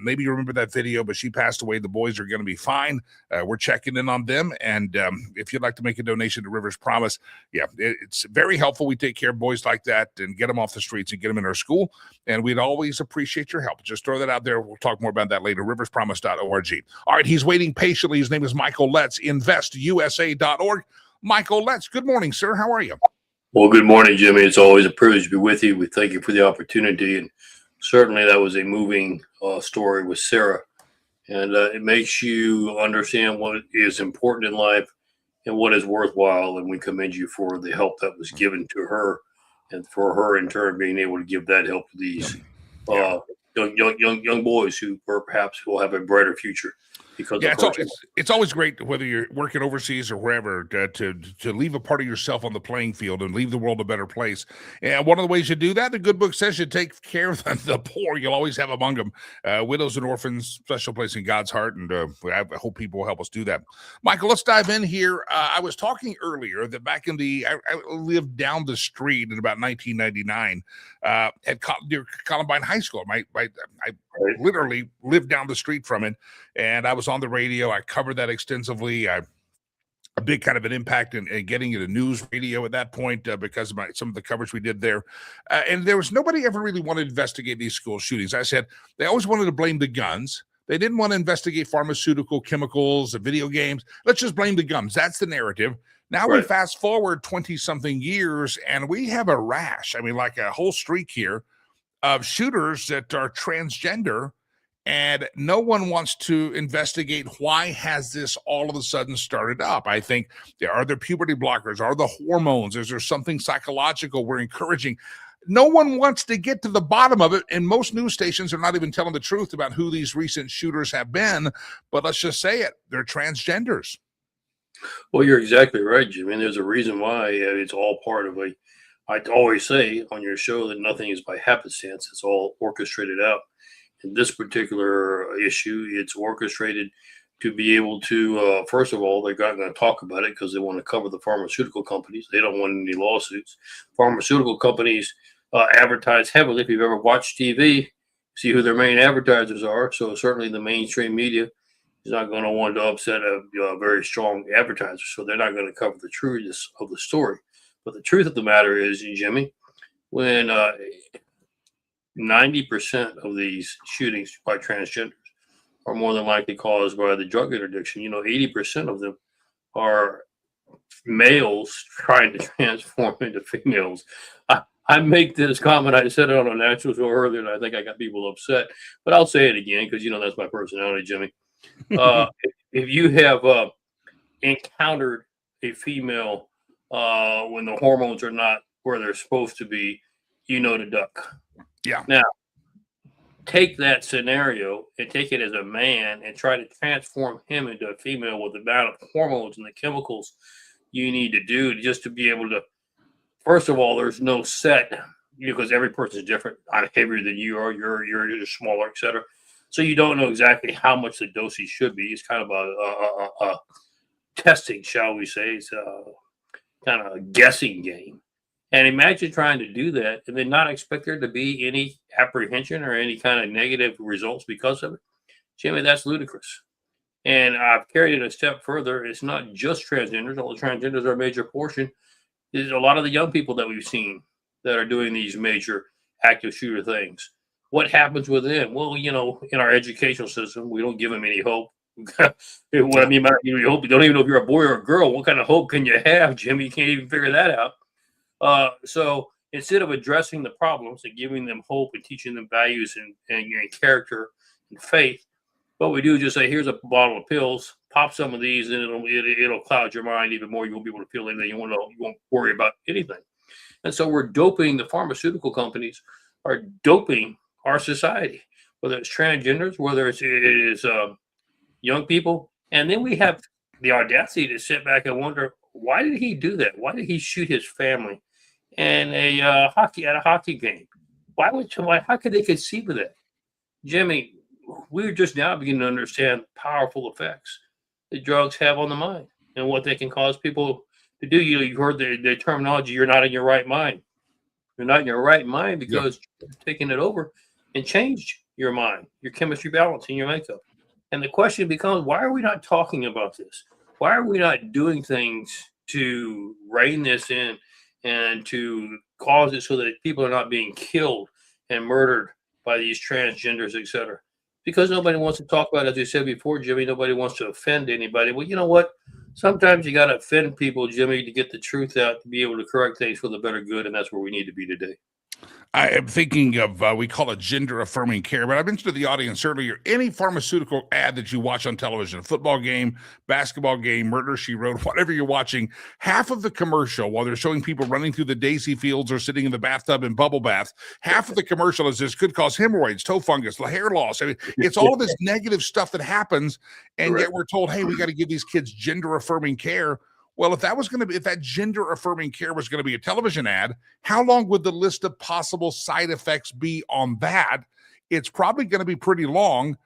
Maybe you remember that video, but she passed away. The boys are going to be fine. We're checking in on them. And if you'd like to make a donation to Rivers Promise, yeah, it's very helpful. We take care of boys like that and get them off the streets and get them in our school. And we'd always appreciate your help. Just throw that out there. We'll talk more about that later. riverspromise.org. All right, he's waiting patiently. His name is Michael Letts, investusa.org. Michael Letts, good morning, sir. How are you? Well, good morning, Jimmy. It's always a privilege to be with you. We thank you for the opportunity. And certainly that was a moving story with Sarah. And it makes you understand what is important in life and what is worthwhile. And we commend you for the help that was given to her, and for her in turn being able to give that help to these young boys who perhaps will have a brighter future. Because it's always great, whether you're working overseas or wherever, to leave a part of yourself on the playing field and leave the world a better place. And one of the ways you do that, the good book says, you take care of the poor. You'll always have among them widows and orphans, special place in God's heart. And I hope people will help us do that. Michael, let's dive in here. I was talking earlier that back in I lived down the street in about 1999 at near Columbine High School. I literally lived down the street from it, and I was on the radio. I covered that extensively. A big kind of an impact in getting into news radio at that point because of some of the coverage we did there. And there was nobody ever really wanted to investigate these school shootings. I said they always wanted to blame the guns. They didn't want to investigate pharmaceutical chemicals, video games. Let's just blame the guns. That's the narrative. Now we fast forward 20-something years, and we have a rash. I mean, like a whole streak here of shooters that are transgender, and no one wants to investigate why has this all of a sudden started up. I think, are there puberty blockers? Are the hormones? Is there something psychological we're encouraging? No one wants to get to the bottom of it, and most news stations are not even telling the truth about who these recent shooters have been. But let's just say it, they're transgenders. Well, you're exactly right, Jimmy. And there's a reason why it's all part of I always say on your show that nothing is by happenstance. It's all orchestrated out. In this particular issue, it's orchestrated to be able to, first of all, they're not going to talk about it because they want to cover the pharmaceutical companies. They don't want any lawsuits. Pharmaceutical companies advertise heavily. If you've ever watched TV, see who their main advertisers are. So certainly the mainstream media is not going to want to upset a very strong advertiser. So they're not going to cover the truth of the story. But the truth of the matter is, Jimmy, when 90% of these shootings by transgenders are more than likely caused by the drug interdiction, 80% of them are males trying to transform into females. I make this comment. I said it on a national show earlier, and I think I got people upset. But I'll say it again because, that's my personality, Jimmy. If you have encountered a female when the hormones are not where they're supposed to be, to duck. Yeah. Now, take that scenario and take it as a man and try to transform him into a female with the amount of hormones and the chemicals you need to do just to be able to. First of all, there's no set because every person is different. I'm heavier than you are. You're smaller, etc. So you don't know exactly how much the dosage should be. It's kind of a testing, shall we say? It's kind of a guessing game. And imagine trying to do that and then not expect there to be any apprehension or any kind of negative results because of it. Jimmy, that's ludicrous. And I've carried it a step further. It's not just transgenders, although transgenders are a major portion. There's a lot of the young people that we've seen that are doing these major active shooter things. What happens with them? Well, in our educational system, we don't give them any hope. What I mean by hope, you don't even know if you're a boy or a girl. What kind of hope can you have, Jimmy? You can't even figure that out. So instead of addressing the problems and giving them hope and teaching them values and character and faith, what we do is just say, here's a bottle of pills, pop some of these, and it'll cloud your mind even more. You won't be able to feel anything. You won't worry about anything. And so we're doping, the pharmaceutical companies are doping our society, whether it's transgenders, whether it is young people. And then we have the audacity to sit back and wonder, why did he do that? Why did he shoot his family in a hockey game? How could they conceive of that? Jimmy, we're just now beginning to understand the powerful effects that drugs have on the mind and what they can cause people to do. You've heard the terminology, you're not in your right mind. You're not in your right mind because you're taking it over and changed your mind, your chemistry balance, and your makeup. And the question becomes, why are we not talking about this? Why are we not doing things to rein this in and to cause it so that people are not being killed and murdered by these transgenders, et cetera? Because nobody wants to talk about it. As you said before, Jimmy, nobody wants to offend anybody. Well, you know what? Sometimes you got to offend people, Jimmy, to get the truth out, to be able to correct things for the better good. And that's where we need to be today. I am thinking of, we call it gender affirming care, but I mentioned to the audience earlier, any pharmaceutical ad that you watch on television, a football game, basketball game, Murder, She Wrote, whatever you're watching, half of the commercial, while they're showing people running through the daisy fields or sitting in the bathtub and bubble bath, half of the commercial is this could cause hemorrhoids, toe fungus, hair loss. I mean, it's all of this negative stuff that happens. And yet we're told, hey, we got to give these kids gender affirming care. Well, if that gender affirming care was going to be a television ad, how long would the list of possible side effects be on that? It's probably going to be pretty long.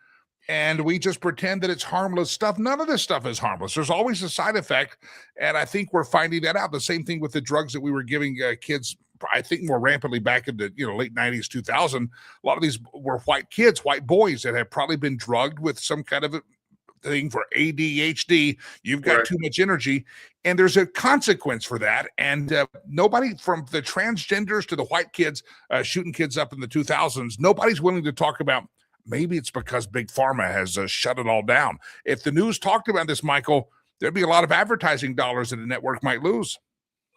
And we just pretend that it's harmless stuff. None of this stuff is harmless. There's always a side effect. And I think we're finding that out. The same thing with the drugs that we were giving kids, I think more rampantly back in the late 90s, 2000. A lot of these were white kids, white boys that have probably been drugged with some kind of thing for ADHD. You've got too much energy, and there's a consequence for that. And nobody, from the transgenders to the white kids shooting kids up in the 2000s, nobody's willing to talk about, maybe it's because Big Pharma has shut it all down. If the news talked about this, Michael, there'd be a lot of advertising dollars that the network might lose.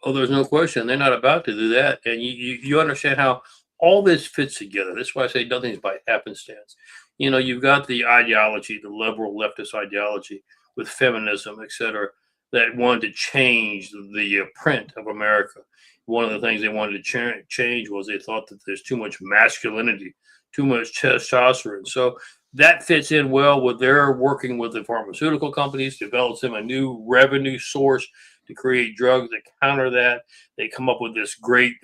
Oh, there's no question. They're not about to do that. And you understand how all this fits together. That's why I say nothing's by happenstance. You've got the ideology, the liberal leftist ideology with feminism, et cetera, that wanted to change the print of America. One of the things they wanted to change was they thought that there's too much masculinity, too much testosterone. So that fits in well with their working with the pharmaceutical companies, develops them a new revenue source to create drugs that counter that. They come up with this great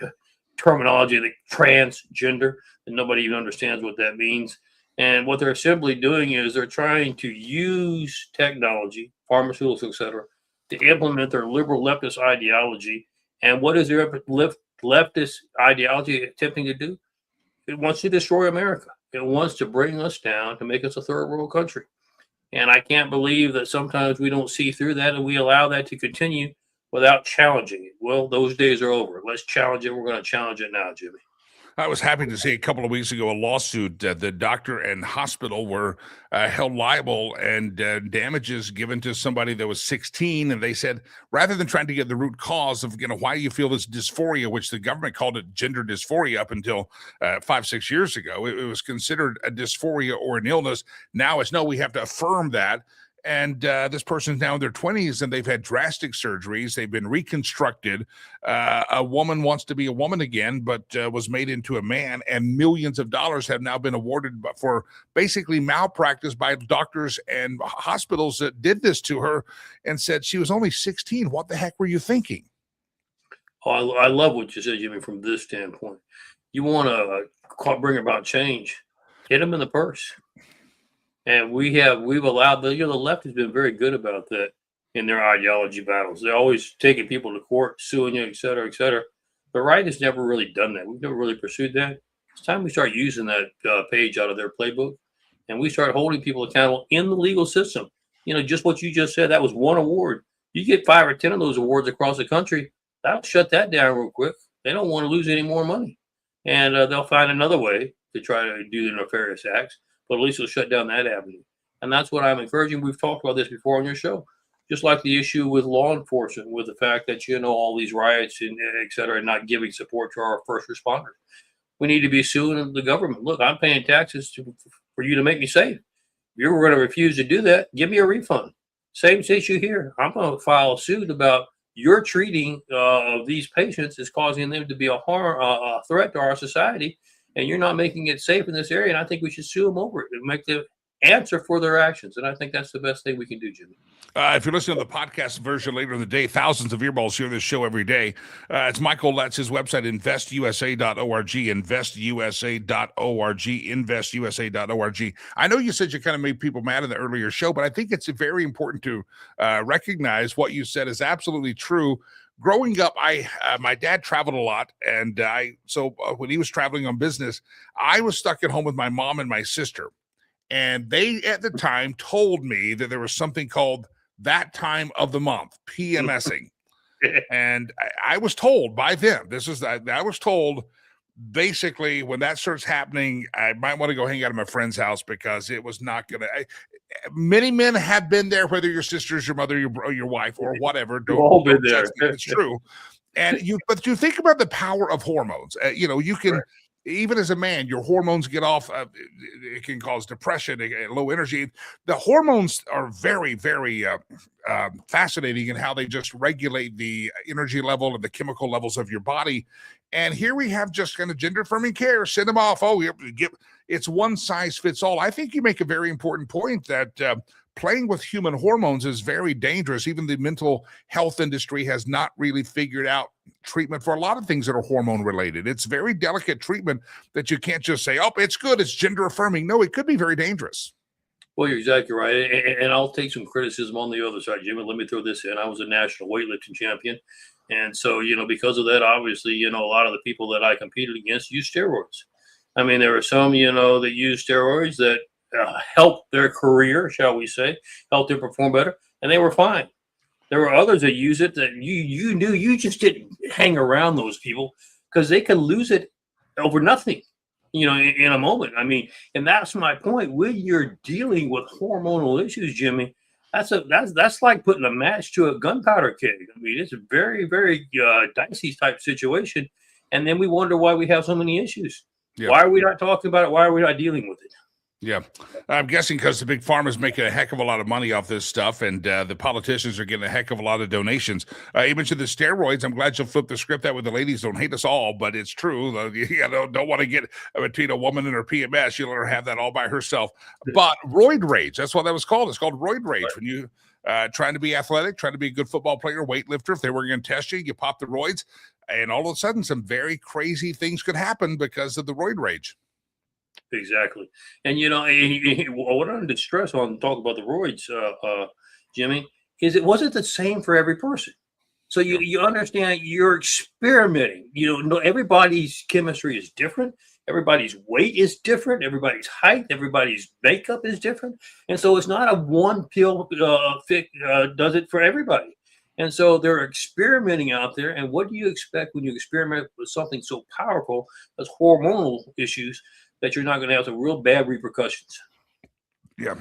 terminology, like transgender, and nobody even understands what that means. And what they're simply doing is they're trying to use technology, pharmaceuticals, et cetera, to implement their liberal leftist ideology. And what is their leftist ideology attempting to do? It wants to destroy America. It wants to bring us down to make us a third world country. And I can't believe that sometimes we don't see through that and we allow that to continue without challenging it. Well, those days are over. Let's challenge it. We're going to challenge it now, Jimmy. I was happy to see a couple of weeks ago a lawsuit. The doctor and hospital were held liable and damages given to somebody that was 16. And they said, rather than trying to get the root cause of why you feel this dysphoria, which the government called it gender dysphoria up until 5-6 years ago, it was considered a dysphoria or an illness. Now it's no, we have to affirm that. And this person's now in their 20s and they've had drastic surgeries. They've been reconstructed. A woman wants to be a woman again, but was made into a man. And millions of dollars have now been awarded for basically malpractice by doctors and hospitals that did this to her and said she was only 16. What the heck were you thinking? Oh, I love what you said, Jimmy, from this standpoint. you want to bring about change, hit them in the purse. And we've allowed the left has been very good about that in their ideology battles. They're always taking people to court, suing you, et cetera, et cetera. The right has never really done that. We've never really pursued that. It's time we start using that page out of their playbook, and we start holding people accountable in the legal system. Just what you just said, that was one award. You get 5 or 10 of those awards across the country, that'll shut that down real quick. They don't want to lose any more money. And they'll find another way to try to do the nefarious acts, but at least it'll shut down that avenue. And that's what I'm encouraging. We've talked about this before on your show. Just like the issue with law enforcement, with the fact that, all these riots and et cetera, and not giving support to our first responders. We need to be suing the government. Look, I'm paying taxes for you to make me safe. If you're going to refuse to do that, give me a refund. Same issue here. I'm going to file a suit about your treating of these patients is causing them to be a threat to our society, and you're not making it safe in this area. And I think we should sue them over it and make them answer for their actions. And I think that's the best thing we can do, Jimmy. If you're listening to the podcast version later in the day, thousands of earballs hear this show every day. It's Michael Letts, his website, investusa.org, investusa.org, investusa.org. I know you said you kind of made people mad in the earlier show, but I think it's very important to recognize what you said is absolutely true. Growing up, my dad traveled a lot, and so when he was traveling on business, I was stuck at home with my mom and my sister. And they, at the time, told me that there was something called that time of the month, PMSing. And I was told by them, I was told basically when that starts happening, I might want to go hang out at my friend's house because it was not going to. Many men have been there, whether your sister's your mother, your wife, or whatever. All been there. It's true. But you think about the power of hormones. You can. Right. Even as a man, your hormones get off. It can cause depression, low energy. The hormones are very, very fascinating in how they just regulate the energy level and the chemical levels of your body. And here we have just kind of gender affirming care. Send them off. It's one size fits all. I think you make a very important point that playing with human hormones is very dangerous. Even the mental health industry has not really figured out treatment for a lot of things that are hormone related. It's very delicate treatment that you can't just say, oh, it's good, it's gender affirming. No, it could be very dangerous. Well, you're exactly right. And I'll take some criticism on the other side, Jim, and let me throw this in. I was a national weightlifting champion. And so, because of that, obviously, a lot of the people that I competed against use steroids. I mean, there were some, that use steroids that helped their career, shall we say, helped them perform better, and they were fine. There were others that use it that you knew you just didn't hang around those people because they could lose it over nothing, in a moment. I mean, and that's my point. When you're dealing with hormonal issues, Jimmy, that's like putting a match to a gunpowder keg. I mean, it's a very, very dicey type situation, and then we wonder why we have so many issues. Yeah. Why are we not talking about it? Why are we not dealing with it? Yeah, I'm guessing because the big pharma is making a heck of a lot of money off this stuff, and the politicians are getting a heck of a lot of donations. You mentioned the steroids. I'm glad you'll flip the script that way the ladies don't hate us all, but it's true. Don't want to get between a woman and her PMS. You let her have that all by herself. But roid rage, that's what that was called. It's called roid rage. Right. When you trying to be athletic, trying to be a good football player, weightlifter, if they were going to test you, you pop the roids, and all of a sudden some very crazy things could happen because of the roid rage. Exactly. And, what I wanted to stress on talk about the roids, Jimmy, is it wasn't the same for every person. So you understand you're experimenting. Everybody's chemistry is different. Everybody's weight is different. Everybody's height, everybody's makeup is different. And so it's not a one pill does it for everybody. And so they're experimenting out there. And what do you expect when you experiment with something so powerful as hormonal issues? That you're not going to have some real bad repercussions. Yeah,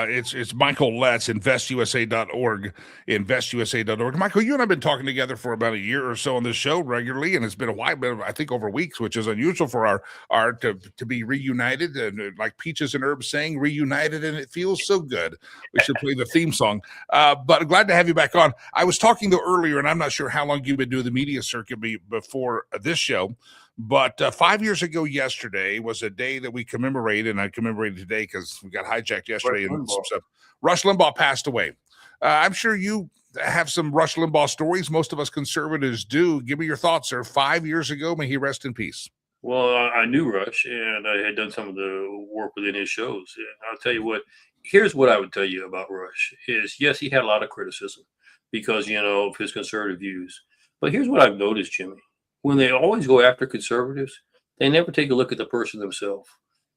it's Michael Letts, investusa.org, investusa.org. Michael, you and I have been talking together for about a year or so on this show regularly, and it's been a while, but I think over weeks, which is unusual for our to be reunited, and like Peaches and Herb saying, reunited, and it feels so good. We should play the theme song. But glad to have you back on. I was talking though earlier, and I'm not sure how long you've been doing the media circuit before this show. But 5 years ago yesterday was a day that we commemorated, and I commemorated today because we got hijacked yesterday. And some stuff. Rush Limbaugh passed away. I'm sure you have some Rush Limbaugh stories. Most of us conservatives do. Give me your thoughts, sir. 5 years ago, may he rest in peace. Well, I knew Rush, and I had done some of the work within his shows. And I'll tell you what. Here's what I would tell you about Rush: is yes, he had a lot of criticism because of his conservative views. But here's what I've noticed, Jimmy: when they always go after conservatives, they never take a look at the person themselves.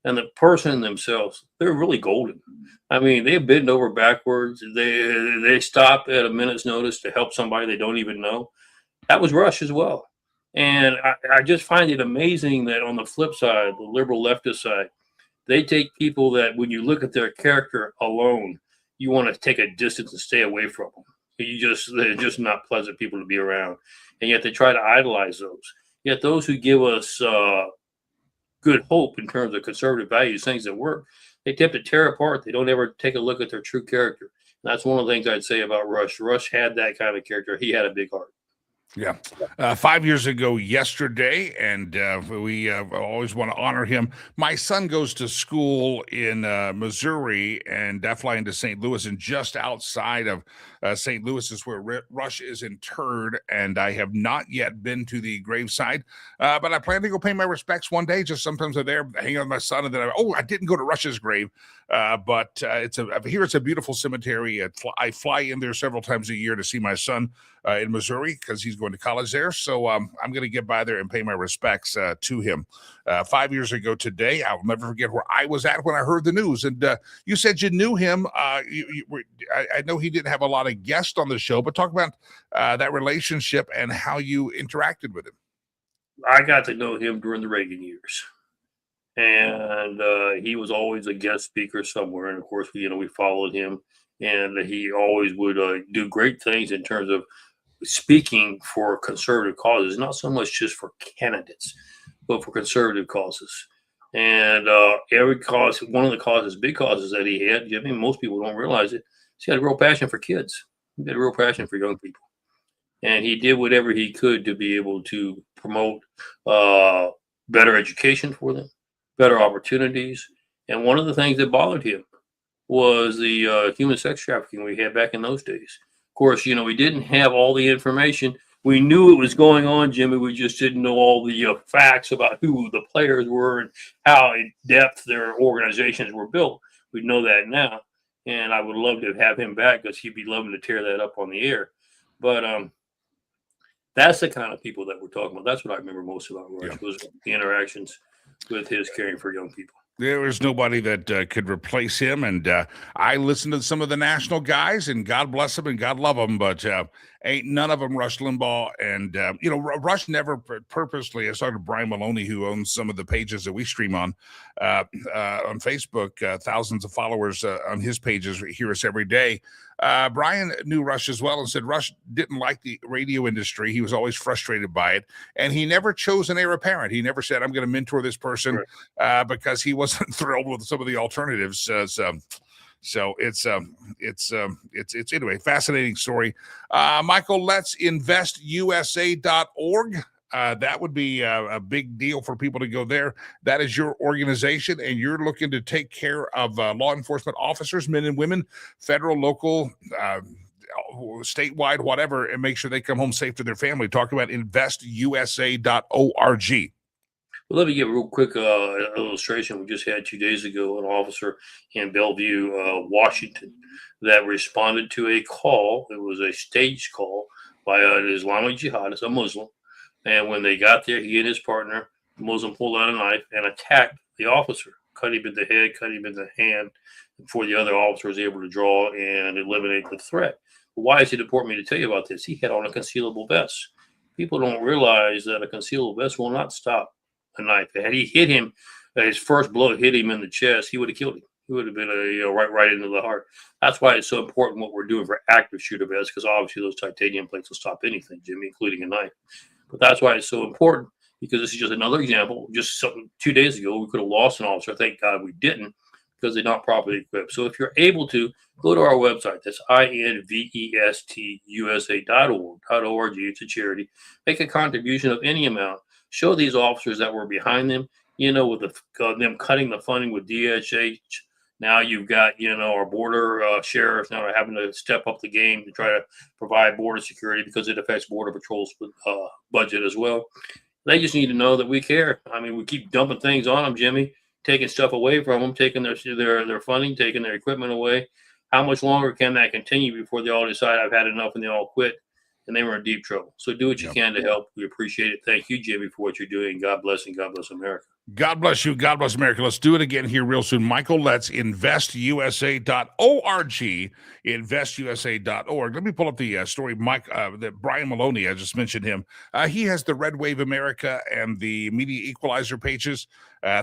And the person themselves, they're really golden. I mean, they bend over backwards. They stop at a minute's notice to help somebody they don't even know. That was Rush as well. And I just find it amazing that on the flip side, the liberal leftist side, they take people that when you look at their character alone, you want to take a distance and stay away from them. They're just not pleasant people to be around. And yet they try to idolize those. Yet those who give us good hope in terms of conservative values, things that work, they tend to tear apart. They don't ever take a look at their true character. And that's one of the things I'd say about Rush. Rush had that kind of character. He had a big heart. Yeah. 5 years ago yesterday, and we always want to honor him. My son goes to school in Missouri, and I fly into St. Louis, and just outside of St. Louis is where Rush is interred, and I have not yet been to the graveside, but I plan to go pay my respects one day. Just sometimes I'm there hanging out with my son, and then I didn't go to Rush's grave, but it's a beautiful cemetery. I fly in there several times a year to see my son in Missouri because he's going to college there. So I'm going to get by there and pay my respects to him. 5 years ago today, I'll never forget where I was at when I heard the news. And you said you knew him. I know he didn't have a lot of guests on the show, but talk about that relationship and how you interacted with him. I got to know him during the Reagan years. And he was always a guest speaker somewhere. And of course, we followed him. And he always would do great things in terms of speaking for conservative causes, not so much just for candidates, but for conservative causes. And every cause, one of the big causes that he had, Jimmy, most people don't realize it, he had a real passion for kids. He had a real passion for young people. And he did whatever he could to be able to promote better education for them, better opportunities. And one of the things that bothered him was the human sex trafficking we had back in those days. Of course, we didn't have all the information. We knew it was going on, Jimmy. We just didn't know all the facts about who the players were and how in depth their organizations were built. We know that now. And I would love to have him back because he'd be loving to tear that up on the air. But that's the kind of people that we're talking about. That's what I remember most about Rush, was the interactions with his caring for young people. There was nobody that could replace him, and I listened to some of the national guys, and God bless them and God love them, but ain't none of them Rush Limbaugh. And Rush never purposely. I started Brian Maloney, who owns some of the pages that we stream on Facebook. Thousands of followers on his pages hear us every day. Brian knew Rush as well and said Rush didn't like the radio industry. He was always frustrated by it, and he never chose an heir apparent. He never said, I'm going to mentor this person because he wasn't thrilled with some of the alternatives. So it's anyway, fascinating story. Michael, let's investusa.org. That would be a big deal for people to go there. That is your organization, and you're looking to take care of law enforcement officers, men and women, federal, local, statewide, whatever, and make sure they come home safe to their family. Talk about investusa.org. Well, let me give a real quick illustration. We just had 2 days ago an officer in Bellevue, Washington, that responded to a call. It was a staged call by an Islamic jihadist, a Muslim. And when they got there, he and his partner, the Muslim, pulled out a knife and attacked the officer, cut him in the head, cut him in the hand, before the other officer was able to draw and eliminate the threat. But why is it important for me to tell you about this? He had on a concealable vest. People don't realize that a concealable vest will not stop a knife. Had he hit him, his first blow hit him in the chest, he would have killed him. He would have been right into the heart. That's why it's so important what we're doing for active shooter vests, because obviously those titanium plates will stop anything, Jimmy, including a knife. But that's why it's so important, because this is just another example. Just something 2 days ago, we could have lost an officer. Thank God we didn't, because they're not properly equipped. So if you're able to, go to our website. That's investusa.org. It's a charity. Make a contribution of any amount. Show these officers that we're behind them. With them cutting the funding with DHH. Now you've got, our border sheriffs now are having to step up the game to try to provide border security because it affects Border Patrol's budget as well. They just need to know that we care. I mean, we keep dumping things on them, Jimmy, taking stuff away from them, taking their funding, taking their equipment away. How much longer can that continue before they all decide I've had enough and they all quit and they were in deep trouble? So do what you can to help. We appreciate it. Thank you, Jimmy, for what you're doing. God bless, and God bless America. God bless you. God bless America. Let's do it again here real soon. Michael, let's investusa.org, investusa.org. Let me pull up the story, Mike, that Brian Maloney, I just mentioned him. He has the Red Wave America and the Media Equalizer pages,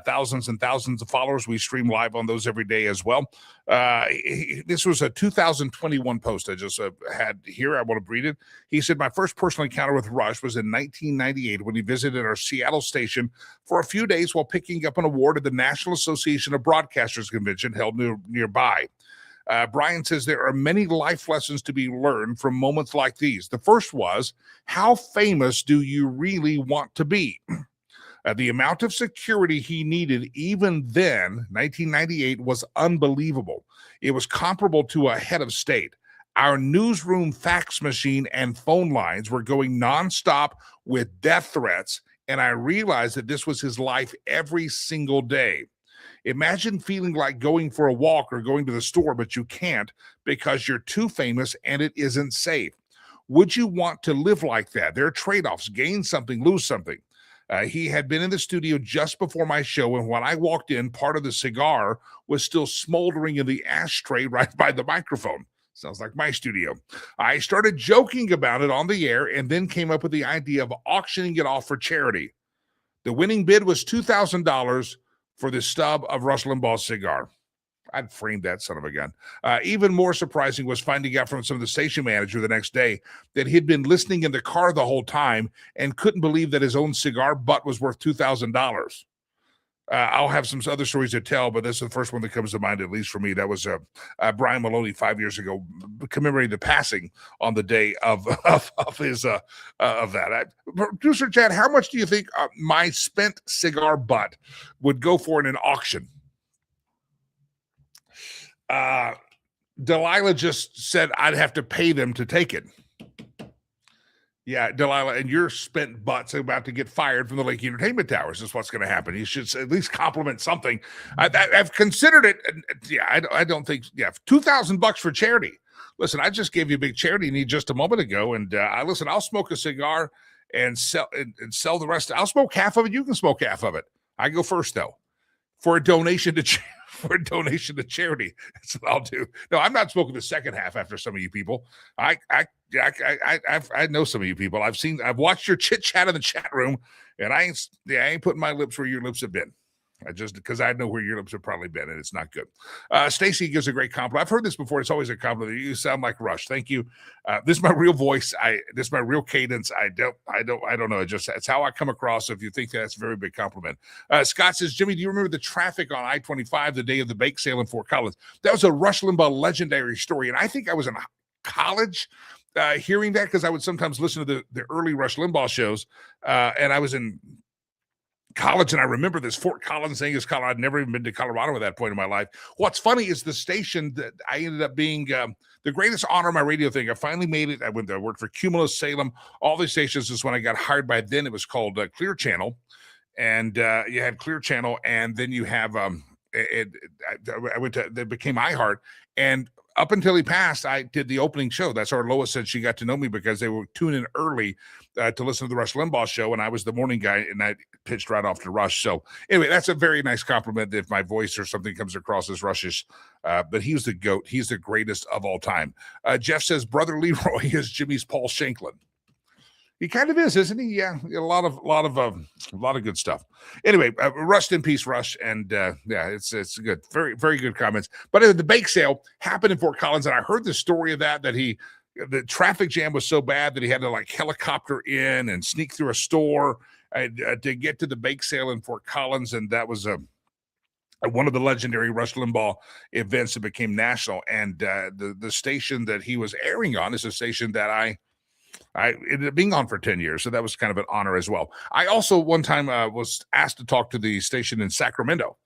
thousands and thousands of followers. We stream live on those every day as well. This was a 2021 post I just had here. I want to read it. He said, my first personal encounter with Rush was in 1998 when he visited our Seattle station for a few days while picking up an award at the National Association of Broadcasters convention held nearby. Brian says there are many life lessons to be learned from moments like these. The first was, how famous do you really want to be? The amount of security he needed even then, 1998, was unbelievable. It was comparable to a head of state. Our newsroom fax machine and phone lines were going nonstop with death threats, and I realized that this was his life every single day. Imagine feeling like going for a walk or going to the store, but you can't because you're too famous and it isn't safe. Would you want to live like that? There are trade-offs: gain something, lose something. He had been in the studio just before my show, and when I walked in, part of the cigar was still smoldering in the ashtray right by the microphone. Sounds like my studio. I started joking about it on the air and then came up with the idea of auctioning it off for charity. The winning bid was $2,000 for the stub of Rush Limbaugh's cigar. I'd framed that son of a gun. Even more surprising was finding out from some of the station manager the next day that he'd been listening in the car the whole time and couldn't believe that his own cigar butt was worth $2,000. I'll have some other stories to tell, but this is the first one that comes to mind, at least for me. That was Brian Maloney 5 years ago, commemorating the passing on the day of that. Producer Chad, how much do you think my spent cigar butt would go for in an auction? Delilah just said I'd have to pay them to take it. Yeah, Delilah, and your spent butt's about to get fired from the Lakey Entertainment Towers. Is what's going to happen. You should at least compliment something. I've considered it. Yeah, I don't think. Yeah, $2,000 for charity. Listen, I just gave you a big charity need just a moment ago, and I'll smoke a cigar and sell the rest. I'll smoke half of it. You can smoke half of it. I go first though, for a donation to charity. That's what I'll do. No, I'm not smoking the second half after some of you people. I know some of you people. I've watched your chit chat in the chat room, and I ain't putting my lips where your lips have been. Because I know where your lips have probably been, and it's not good. Stacy gives a great compliment. I've heard this before. It's always a compliment. You sound like Rush. Thank you. This is my real voice. This is my real cadence. I don't know. It's how I come across. So if you think that's a very big compliment. Scott says, Jimmy, do you remember the traffic on I-25 the day of the bake sale in Fort Collins? That was a Rush Limbaugh legendary story, and I think I was in college hearing that, because I would sometimes listen to the early Rush Limbaugh shows, and I was in college, and I remember this Fort Collins thing. Colorado. I'd never even been to Colorado at that point in my life. What's funny is the station that I ended up being the greatest honor of my radio thing. I finally made it. I worked for Cumulus, Salem, all these stations. Is when I got hired by then. It was called Clear Channel, and you had Clear Channel, and then you have I went to that became iHeart, and up until he passed, I did the opening show. That's our Lois said she got to know me because they would tune in early to listen to the Rush Limbaugh show, and I was the morning guy, and I pitched right off to Rush. So anyway, that's a very nice compliment if my voice or something comes across as Rushish. But he's the GOAT. He's the greatest of all time. Jeff says, Brother Leroy is Jimmy's Paul Shanklin. He kind of is, isn't he? Yeah, a lot of good stuff. Anyway, rest in peace, Rush, and it's good, very very good comments. But the bake sale happened in Fort Collins, and I heard the story of that the traffic jam was so bad that he had to like helicopter in and sneak through a store to get to the bake sale in Fort Collins, and that was one of the legendary Rush Limbaugh events that became national. And the station that he was airing on is a station that I ended up being on for 10 years. So that was kind of an honor as well. I also one time was asked to talk to the station in Sacramento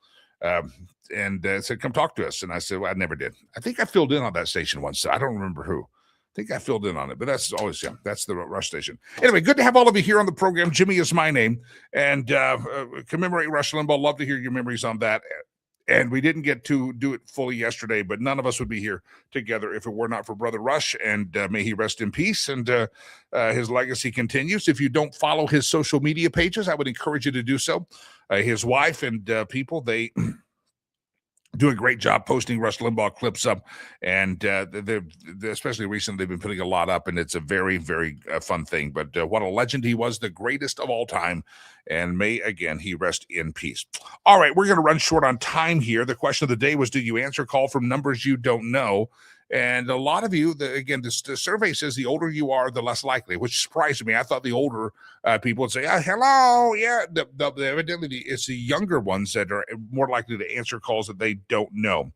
and said, come talk to us. And I said, well, I never did. I think I filled in on that station once. So I don't remember who. think I filled in on it, but that's always, that's the Rush station. Anyway, good to have all of you here on the program. Jimmy is my name, and commemorate Rush Limbaugh. Love to hear your memories on that. And we didn't get to do it fully yesterday, but none of us would be here together if it were not for Brother Rush, and may he rest in peace, and his legacy continues. If you don't follow his social media pages, I would encourage you to do so. His wife and people, they do a great job posting Rush Limbaugh clips up, and they're especially recently, they've been putting a lot up, and it's a very, very fun thing. But what a legend he was, the greatest of all time, and may, again, he rest in peace. All right, we're going to run short on time here. The question of the day was, do you answer call from numbers you don't know? And a lot of you, again, the survey says the older you are, the less likely, which surprised me. I thought the older people would say, hello, yeah. Evidently, it's the younger ones that are more likely to answer calls that they don't know.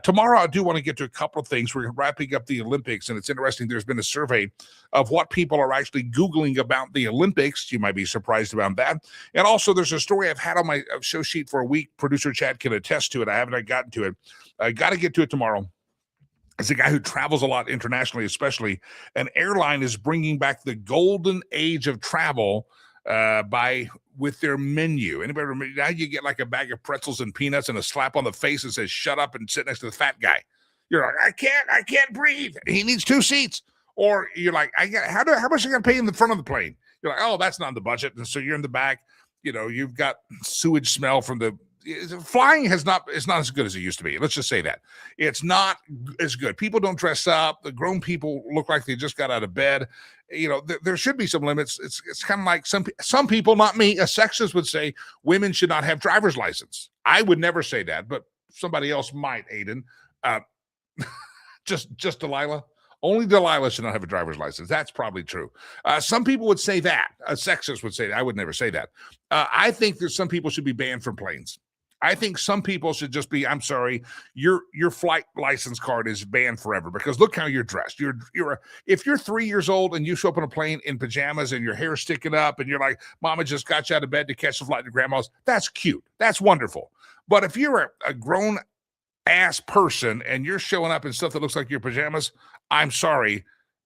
Tomorrow, I do want to get to a couple of things. We're wrapping up the Olympics, and it's interesting. There's been a survey of what people are actually Googling about the Olympics. You might be surprised about that. And also, there's a story I've had on my show sheet for a week. Producer Chad can attest to it. I haven't gotten to it. I got to get to it tomorrow. As a guy who travels a lot internationally, especially, an airline is bringing back the golden age of travel with their menu. Anybody remember? Now you get like a bag of pretzels and peanuts and a slap on the face that says "shut up" and sit next to the fat guy. You're like, I can't breathe. He needs 2 seats. Or you're like, how much are you gonna pay in the front of the plane? You're like, oh, that's not in the budget. And so you're in the back. You know, you've got sewage smell from the. Flying is not as good as it used to be. Let's just say that. It's not as good. People don't dress up. The grown people look like they just got out of bed. You know, there should be some limits. It's kind of like some people, not me, a sexist would say women should not have driver's license. I would never say that, but somebody else might, Aiden. Just Delilah. Only Delilah should not have a driver's license. That's probably true. Some people would say that. A sexist would say that. I would never say that. I think that some people should be banned from planes. I think some people should just be, I'm sorry, your flight license card is banned forever, because look how you're dressed. If you're 3 years old and you show up on a plane in pajamas and your hair's sticking up and you're like, Mama just got you out of bed to catch the flight to Grandma's, that's cute. That's wonderful. But if you're a grown ass person and you're showing up in stuff that looks like your pajamas, I'm sorry.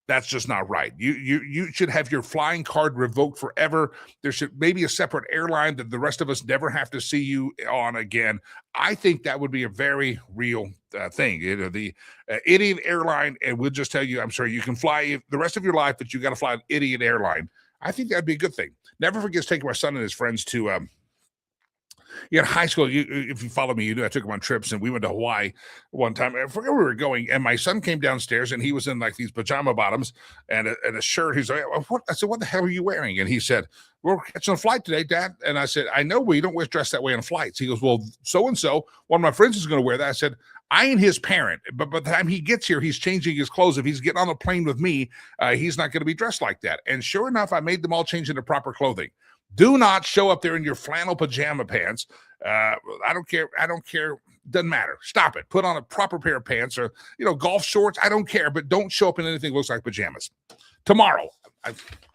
That's just not right. You should have your flying card revoked forever. There should maybe a separate airline that the rest of us never have to see you on again. I think that would be a very real thing. You know, the idiot airline, and we'll just tell you, I'm sorry, you can fly the rest of your life, but you got to fly an idiot airline. I think that'd be a good thing. Never forget taking my son and his friends to in high school, if you follow me, you know I took him on trips, and we went to Hawaii one time. I forget where we were going, and my son came downstairs, and he was in like these pajama bottoms and a shirt. He's like, "What?" I said, "What the hell are you wearing?" And he said, "We're catching a flight today, Dad." And I said, "I know we don't dress that way on flights." He goes, "Well, so and so, one of my friends is going to wear that." I said, I ain't his parent, but by the time he gets here, he's changing his clothes. If he's getting on a plane with me, he's not going to be dressed like that. And sure enough, I made them all change into proper clothing. Do not show up there in your flannel pajama pants. I don't care. Doesn't matter. Stop it. Put on a proper pair of pants or, golf shorts. I don't care, but don't show up in anything that looks like pajamas. Tomorrow,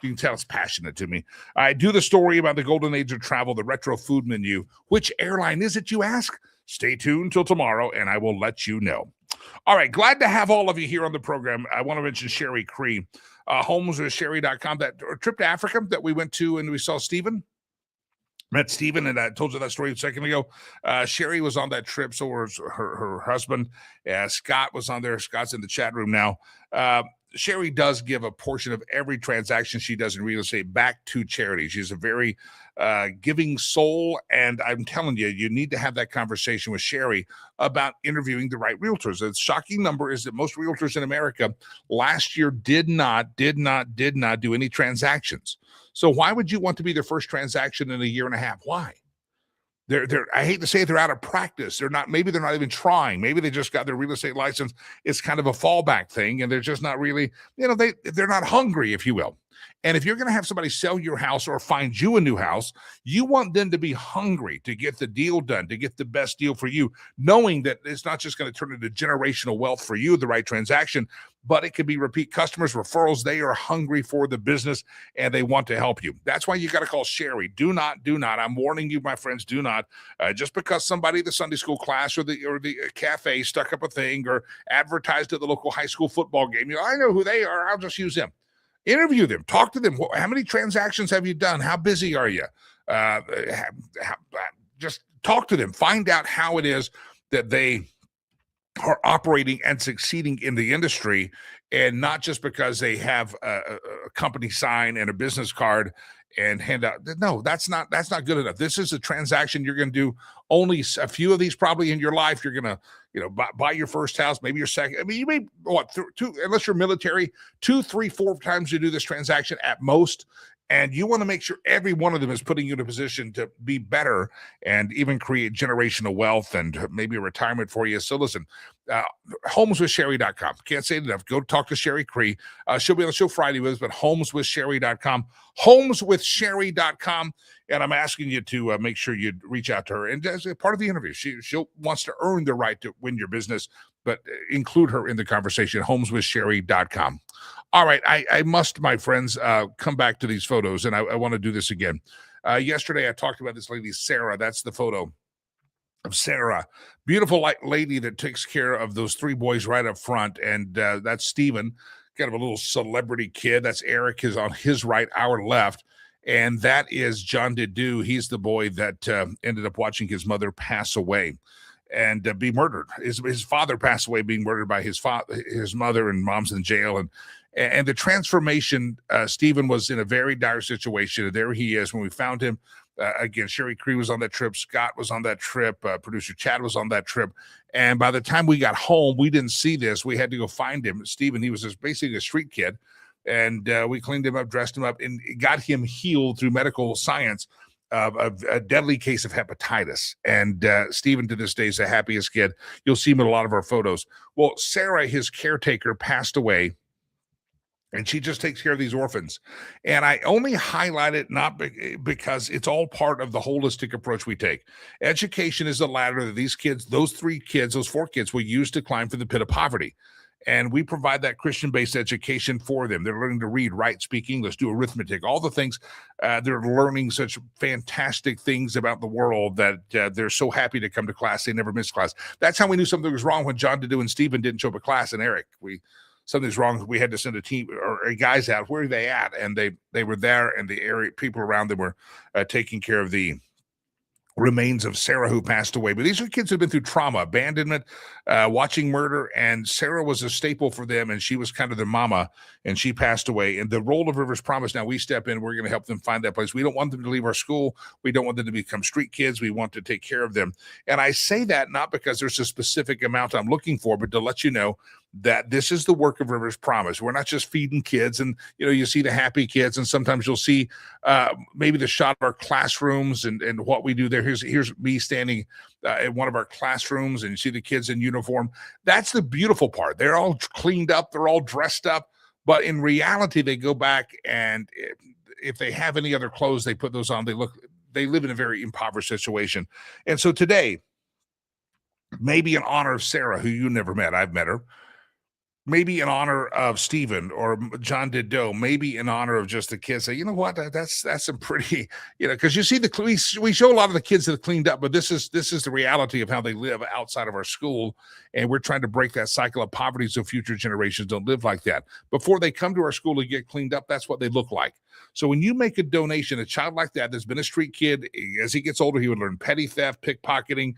you can tell it's passionate to me. I do the story about the golden age of travel, the retro food menu. Which airline is it, you ask? Stay tuned till tomorrow, and I will let you know. All right, glad to have all of you here on the program. I want to mention Sherry Cree, homeswithsherry.com, that trip to Africa that we went to, and we saw Stephen. Met Stephen, and I told you that story a second ago. Sherry was on that trip, so was her husband. Scott was on there. Scott's in the chat room now. Sherry does give a portion of every transaction she does in real estate back to charity. She's a very giving soul, and I'm telling you, you need to have that conversation with Sherry about interviewing the right realtors. The shocking number is that most realtors in America last year did not do any transactions. So why would you want to be their first transaction in a year and a half? Why? I hate to say it, they're out of practice. Maybe they're not even trying. Maybe they just got their real estate license. It's kind of a fallback thing, and they're just not really, they're not hungry, if you will. And if you're going to have somebody sell your house or find you a new house, you want them to be hungry to get the deal done, to get the best deal for you, knowing that it's not just going to turn into generational wealth for you, the right transaction, but it could be repeat customers, referrals. They are hungry for the business and they want to help you. That's why you got to call Sherry. Do not. I'm warning you, my friends, do not. Just because somebody at the Sunday school class or the cafe stuck up a thing or advertised at the local high school football game, I know who they are. I'll just use them. Interview them. Talk to them. How many transactions have you done? How busy are you? Just talk to them. Find out how it is that they are operating and succeeding in the industry, and not just because they have a company sign and a business card and hand out. No, that's not good enough. This is a transaction you're going to do only a few of these probably in your life. You're going to, buy your first house, maybe your second. I mean, you may, two, unless you're military, 2, 3, 4 times you do this transaction at most. And you want to make sure every one of them is putting you in a position to be better and even create generational wealth and maybe a retirement for you. So listen, homeswithsherry.com. Can't say it enough. Go talk to Sherry Cree. She'll be on the show Friday with us, but homeswithsherry.com. Homeswithsherry.com. And I'm asking you to make sure you reach out to her. And as a part of the interview, she wants to earn the right to win your business, but include her in the conversation. Homeswithsherry.com. All right, I must, my friends, come back to these photos, and I want to do this again. Yesterday, I talked about this lady, Sarah. That's the photo of Sarah. Beautiful lady that takes care of those 3 boys right up front, and that's Stephen, kind of a little celebrity kid. That's Eric, is on his right, our left, and that is John Didu. He's the boy that ended up watching his mother pass away and be murdered. His father passed away, being murdered by his mother, and mom's in jail, and the transformation. Stephen was in a very dire situation. There he is when we found him. Again, Sherry Cree was on that trip. Scott was on that trip. Producer Chad was on that trip. And by the time we got home, we didn't see this. We had to go find him. Stephen, he was just basically a street kid. And we cleaned him up, dressed him up, and got him healed through medical science of a deadly case of hepatitis. And Stephen to this day is the happiest kid. You'll see him in a lot of our photos. Well, Sarah, his caretaker, passed away. And she just takes care of these orphans. And I only highlight it not because it's all part of the holistic approach we take. Education is the ladder that these kids, those 4 kids will use to climb from the pit of poverty. And we provide that Christian-based education for them. They're learning to read, write, speak English, do arithmetic, all the things. They're learning such fantastic things about the world that they're so happy to come to class. They never miss class. That's how we knew something was wrong when John Didu and Stephen didn't show up at class, and Eric. Something's wrong. We had to send a team or guys out. Where are they at? And they were there, and the area people around them were taking care of the remains of Sarah, who passed away. But these are kids who've been through trauma, abandonment, watching murder, and Sarah was a staple for them, and she was kind of their mama, and she passed away. And the role of River's Promise, now we step in, we're going to help them find that place. We don't want them to leave our school. We don't want them to become street kids. We want to take care of them. And I say that not because there's a specific amount I'm looking for, but to let you know that this is the work of River's Promise. We're not just feeding kids, and you see the happy kids, and sometimes you'll see maybe the shot of our classrooms and what we do there. Here's me standing in one of our classrooms, and you see the kids in uniform. That's the beautiful part. They're all cleaned up, they're all dressed up, but in reality, they go back, and if they have any other clothes, they put those on. They live in a very impoverished situation. And so today, maybe in honor of Sarah, who you never met, I've met her. Maybe in honor of Stephen or John Didu, maybe in honor of just the kids. Say, you know what? That's some pretty, because you see we show a lot of the kids that have cleaned up, but this is the reality of how they live outside of our school, and we're trying to break that cycle of poverty so future generations don't live like that. Before they come to our school to get cleaned up, that's what they look like. So when you make a donation, a child like that that's been a street kid, as he gets older, he would learn petty theft, pickpocketing.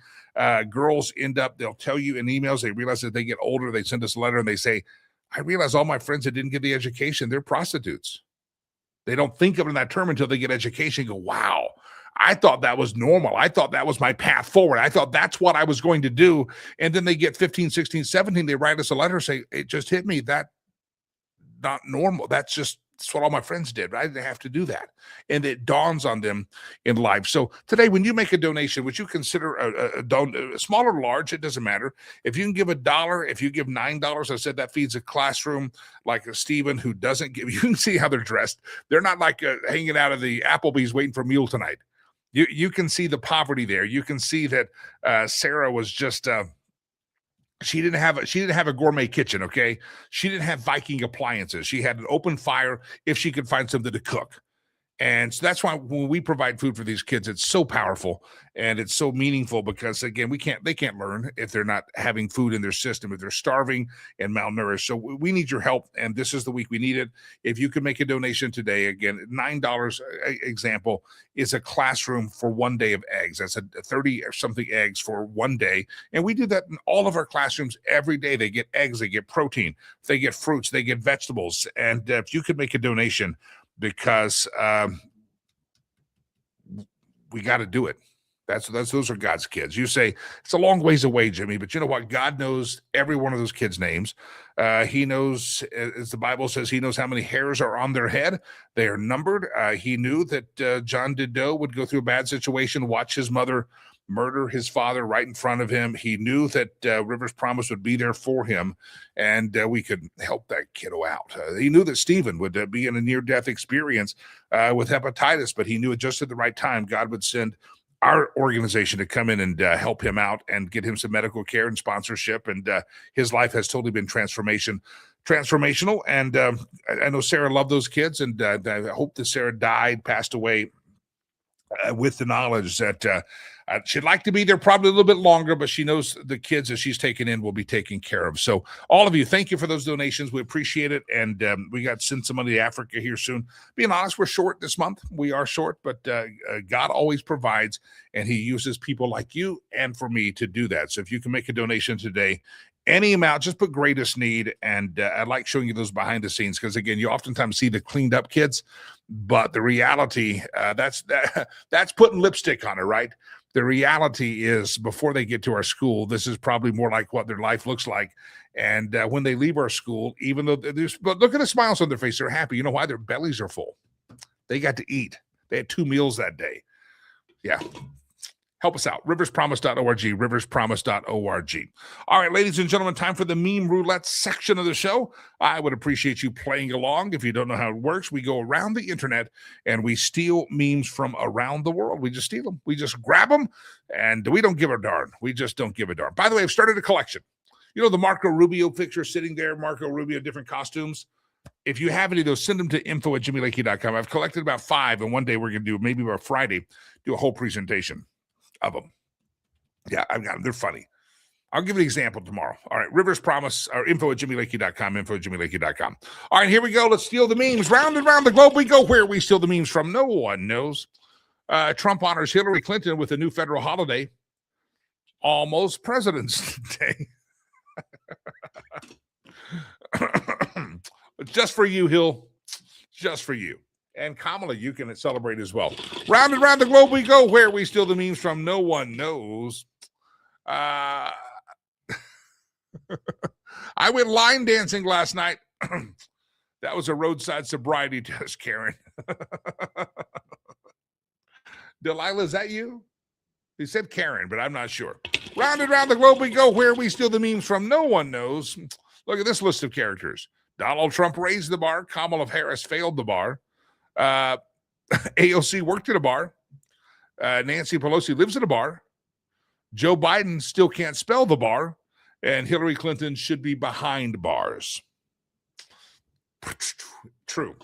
Girls they'll tell you in emails, they realize that they get older, they send us a letter and they say, I realize all my friends that didn't get the education, they're prostitutes. They don't think of it in that term until they get education and go, wow, I thought that was normal. I thought that was my path forward. I thought that's what I was going to do. And then they get 15, 16, 17, they write us a letter and say, it just hit me. That not normal. That's just That's what all my friends did, but I didn't have to do that. And it dawns on them in life. So today, when you make a donation, would you consider a small or large? It doesn't matter. If you can give $1, if you give $9, I said that feeds a classroom like a Stephen who doesn't give. You can see how they're dressed. They're not like hanging out of the Applebee's waiting for a meal tonight. You can see the poverty there. You can see that Sarah was just. She didn't have a gourmet kitchen, okay? She didn't have Viking appliances. She had an open fire if she could find something to cook. And so that's why when we provide food for these kids, it's so powerful and it's so meaningful because, again, they can't learn if they're not having food in their system, if they're starving and malnourished. So we need your help, and this is the week we need it. If you can make a donation today, again, $9 example is a classroom for 1 day of eggs. That's a 30 or something eggs for 1 day. And we do that in all of our classrooms every day. They get eggs, they get protein, they get fruits, they get vegetables. And if you could make a donation, because we got to do it. Those are God's kids. You say it's a long ways away, Jimmy, but you know what? God knows every one of those kids' names. He knows, as the Bible says, he knows how many hairs are on their head. They are numbered. He knew that John Dideau would go through a bad situation, watch his mother murder his father right in front of him. He knew that Rivers Promise would be there for him, and we could help that kiddo out. He knew that Stephen would be in a near-death experience with hepatitis, but he knew it just at the right time. God would send our organization to come in and help him out and get him some medical care and sponsorship, and his life has totally been transformational. And I know Sarah loved those kids, and I hope that Sarah passed away with the knowledge that she'd like to be there probably a little bit longer, but she knows the kids that she's taken in will be taken care of. So all of you, thank you for those donations. We appreciate it. And we got to send some money to Africa here soon. Being honest, we're short this month. We are short, but God always provides, and he uses people like you and for me to do that. So if you can make a donation today, any amount, just put greatest need. And I like showing you those behind the scenes because, again, you oftentimes see the cleaned up kids, but the reality, that's putting lipstick on it, right? The reality is before they get to our school, this is probably more like what their life looks like. And when they leave our school, even though but look at the smiles on their face, they're happy. You know why? Their bellies are full. They got to eat. They had 2 meals that day. Yeah. Help us out. Riverspromise.org, riverspromise.org. All right, ladies and gentlemen, time for the meme roulette section of the show. I would appreciate you playing along. If you don't know how it works, we go around the internet and we steal memes from around the world. We just steal them. We just grab them, and we don't give a darn. We just don't give a darn. By the way, I've started a collection. You know the Marco Rubio picture sitting there, Marco Rubio, different costumes? If you have any of those, send them to info@jimmylakey.com. I've collected about 5, and one day we're going to do, maybe by Friday, do a whole presentation of them. Yeah, I've got them. They're funny. I'll give you an example tomorrow. All right, Rivers Promise, or info@jimmylakey.com, info@jimmylakey.com. All right, here we go. Let's steal the memes. Round and round the globe we go. Where we steal the memes from, no one knows. Trump honors Hilary Clinton with a new federal holiday. Almost President's Day. Just for you, Hill. Just for you. And Kamala, you can celebrate as well. Round and round the globe we go. Where we steal the memes from, no one knows. I went line dancing last night. That was a roadside sobriety test, Karen. Delilah, is that you? He said Karen, but I'm not sure. Round and round the globe we go. Where we steal the memes from, no one knows. Look at this list of characters. Donald Trump raised the bar. Kamala Harris failed the bar. AOC worked at a bar. Nancy Pelosi lives at a bar. Joe Biden still can't spell the bar. And Hillary Clinton should be behind bars. True.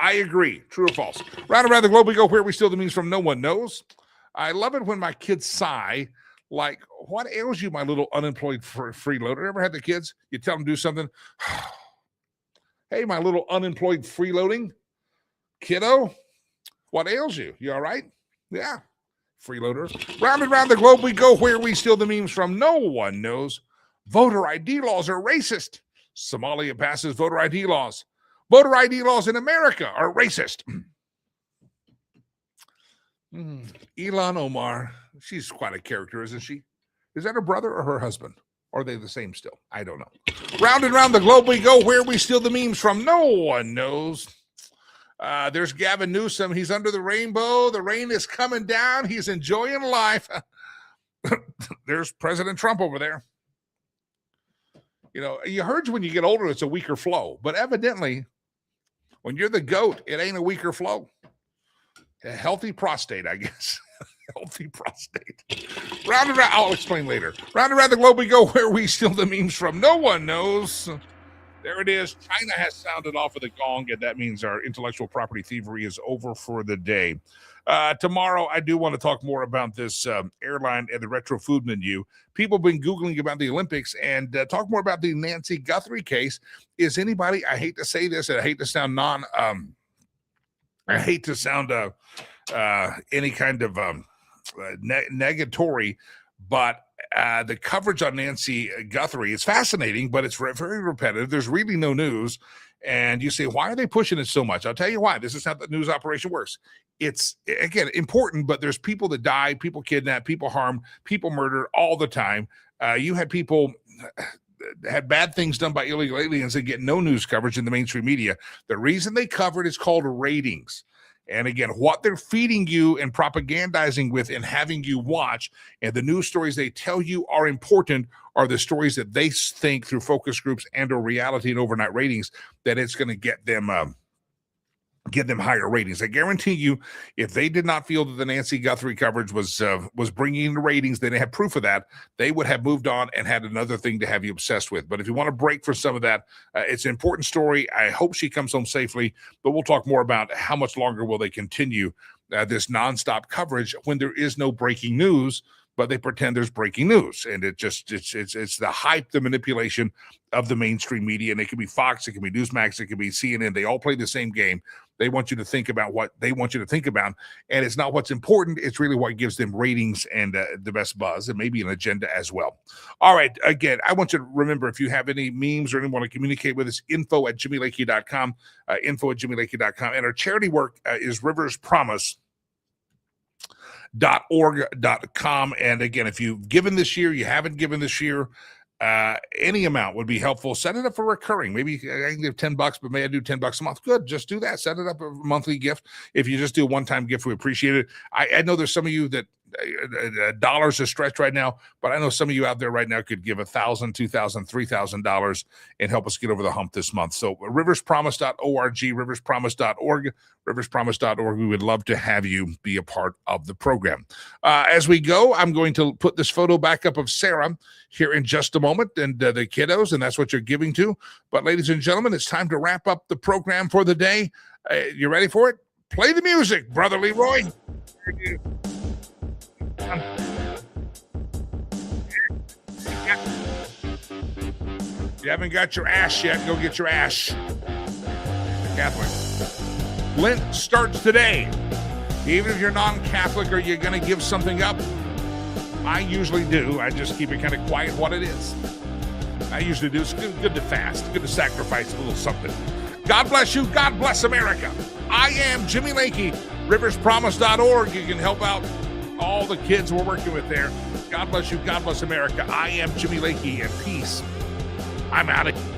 I agree. True or false? Round around the globe we go. Where we steal the memes from, no one knows. I love it when my kids sigh, like, what ails you, my little unemployed freeloader? Ever had the kids? You tell them to do something. Hey, my little unemployed freeloading kiddo, what ails you? You all right? Yeah. Freeloader. Round and round the globe we go. Where we steal the memes from, no one knows. Voter ID laws are racist. Somalia passes voter ID laws. Voter ID laws in America are racist. Ilhan Omar, she's quite a character, isn't she? Is that her brother or her husband? Or are they the same still? I don't know. Round and round the globe we go. Where we steal the memes from, no one knows. There's Gavin Newsom. He's under the rainbow. The rain is coming down. He's enjoying life. There's President Trump over there. You know, you heard when you get older, it's a weaker flow. But evidently, when you're the GOAT, it ain't a weaker flow. A healthy prostate, I guess. Healthy prostate. Round and round, I'll explain later. Round and around the globe we go, where we steal the memes from. No one knows. There it is. China has sounded off of the gong, and that means our intellectual property thievery is over for the day. Tomorrow, I do want to talk more about this airline and the retro food menu. People have been Googling about the Olympics and talk more about the Nancy Guthrie case. Is anybody, I hate to say this, and I hate to sound any kind of negatory, but the coverage on Nancy Guthrie is fascinating, but it's very repetitive. There's really no news. And you say, why are they pushing it so much? I'll tell you why. This is how the news operation works. It's, again, important, but there's people that die, people kidnapped, people harmed, people murdered all the time. You had people had bad things done by illegal aliens and get no news coverage in the mainstream media. The reason they cover it is called ratings. And again, what they're feeding you and propagandizing with and having you watch, and the news stories they tell you are important, are the stories that they think through focus groups and or reality and overnight ratings that it's going to get them higher ratings. I guarantee you, if they did not feel that the Nancy Guthrie coverage was bringing in the ratings, they didn't have proof of that, they would have moved on and had another thing to have you obsessed with. But if you want to break for some of that, it's an important story. I hope she comes home safely, but we'll talk more about how much longer will they continue this nonstop coverage when there is no breaking news, but they pretend there's breaking news. And it's the hype, the manipulation of the mainstream media. And it can be Fox, it can be Newsmax, it can be CNN. They all play the same game. They want you to think about what they want you to think about. And it's not what's important. It's really what gives them ratings and the best buzz, and maybe an agenda as well. All right. Again, I want you to remember, if you have any memes or anyone want to communicate with us, info@jimmylakey.com, info@jimmylakey.com. And our charity work is riverspromise.org.com. And again, if you've given this year, you haven't given this year, any amount would be helpful. Set it up for recurring. Maybe I can give $10, but may I do $10 a month? Good. Just do that. Set it up a monthly gift. If you just do a one-time gift, we appreciate it. I know there's some of you that dollars are stretched right now, but I know some of you out there right now could give $1,000, $2,000, $3,000 and help us get over the hump this month. So riverspromise.org, riverspromise.org, riverspromise.org. We would love to have you be a part of the program. As we go, I'm going to put this photo back up of Sarah here in just a moment, and the kiddos, and that's what you're giving to. But ladies and gentlemen, it's time to wrap up the program for the day. You ready for it? Play the music, Brother Leroy. You haven't got your ash yet, go get your ash. Catholic. Lent starts today. Even if you're non-Catholic, are you going to give something up? I usually do. I just keep it kind of quiet what it is. I usually do. It's good to fast, good to sacrifice a little something. God bless you. God bless America. I am Jimmy Lakey, riverspromise.org. You can help out all the kids we're working with there. God bless you. God bless America. I am Jimmy Lakey, and peace. I'm out of here.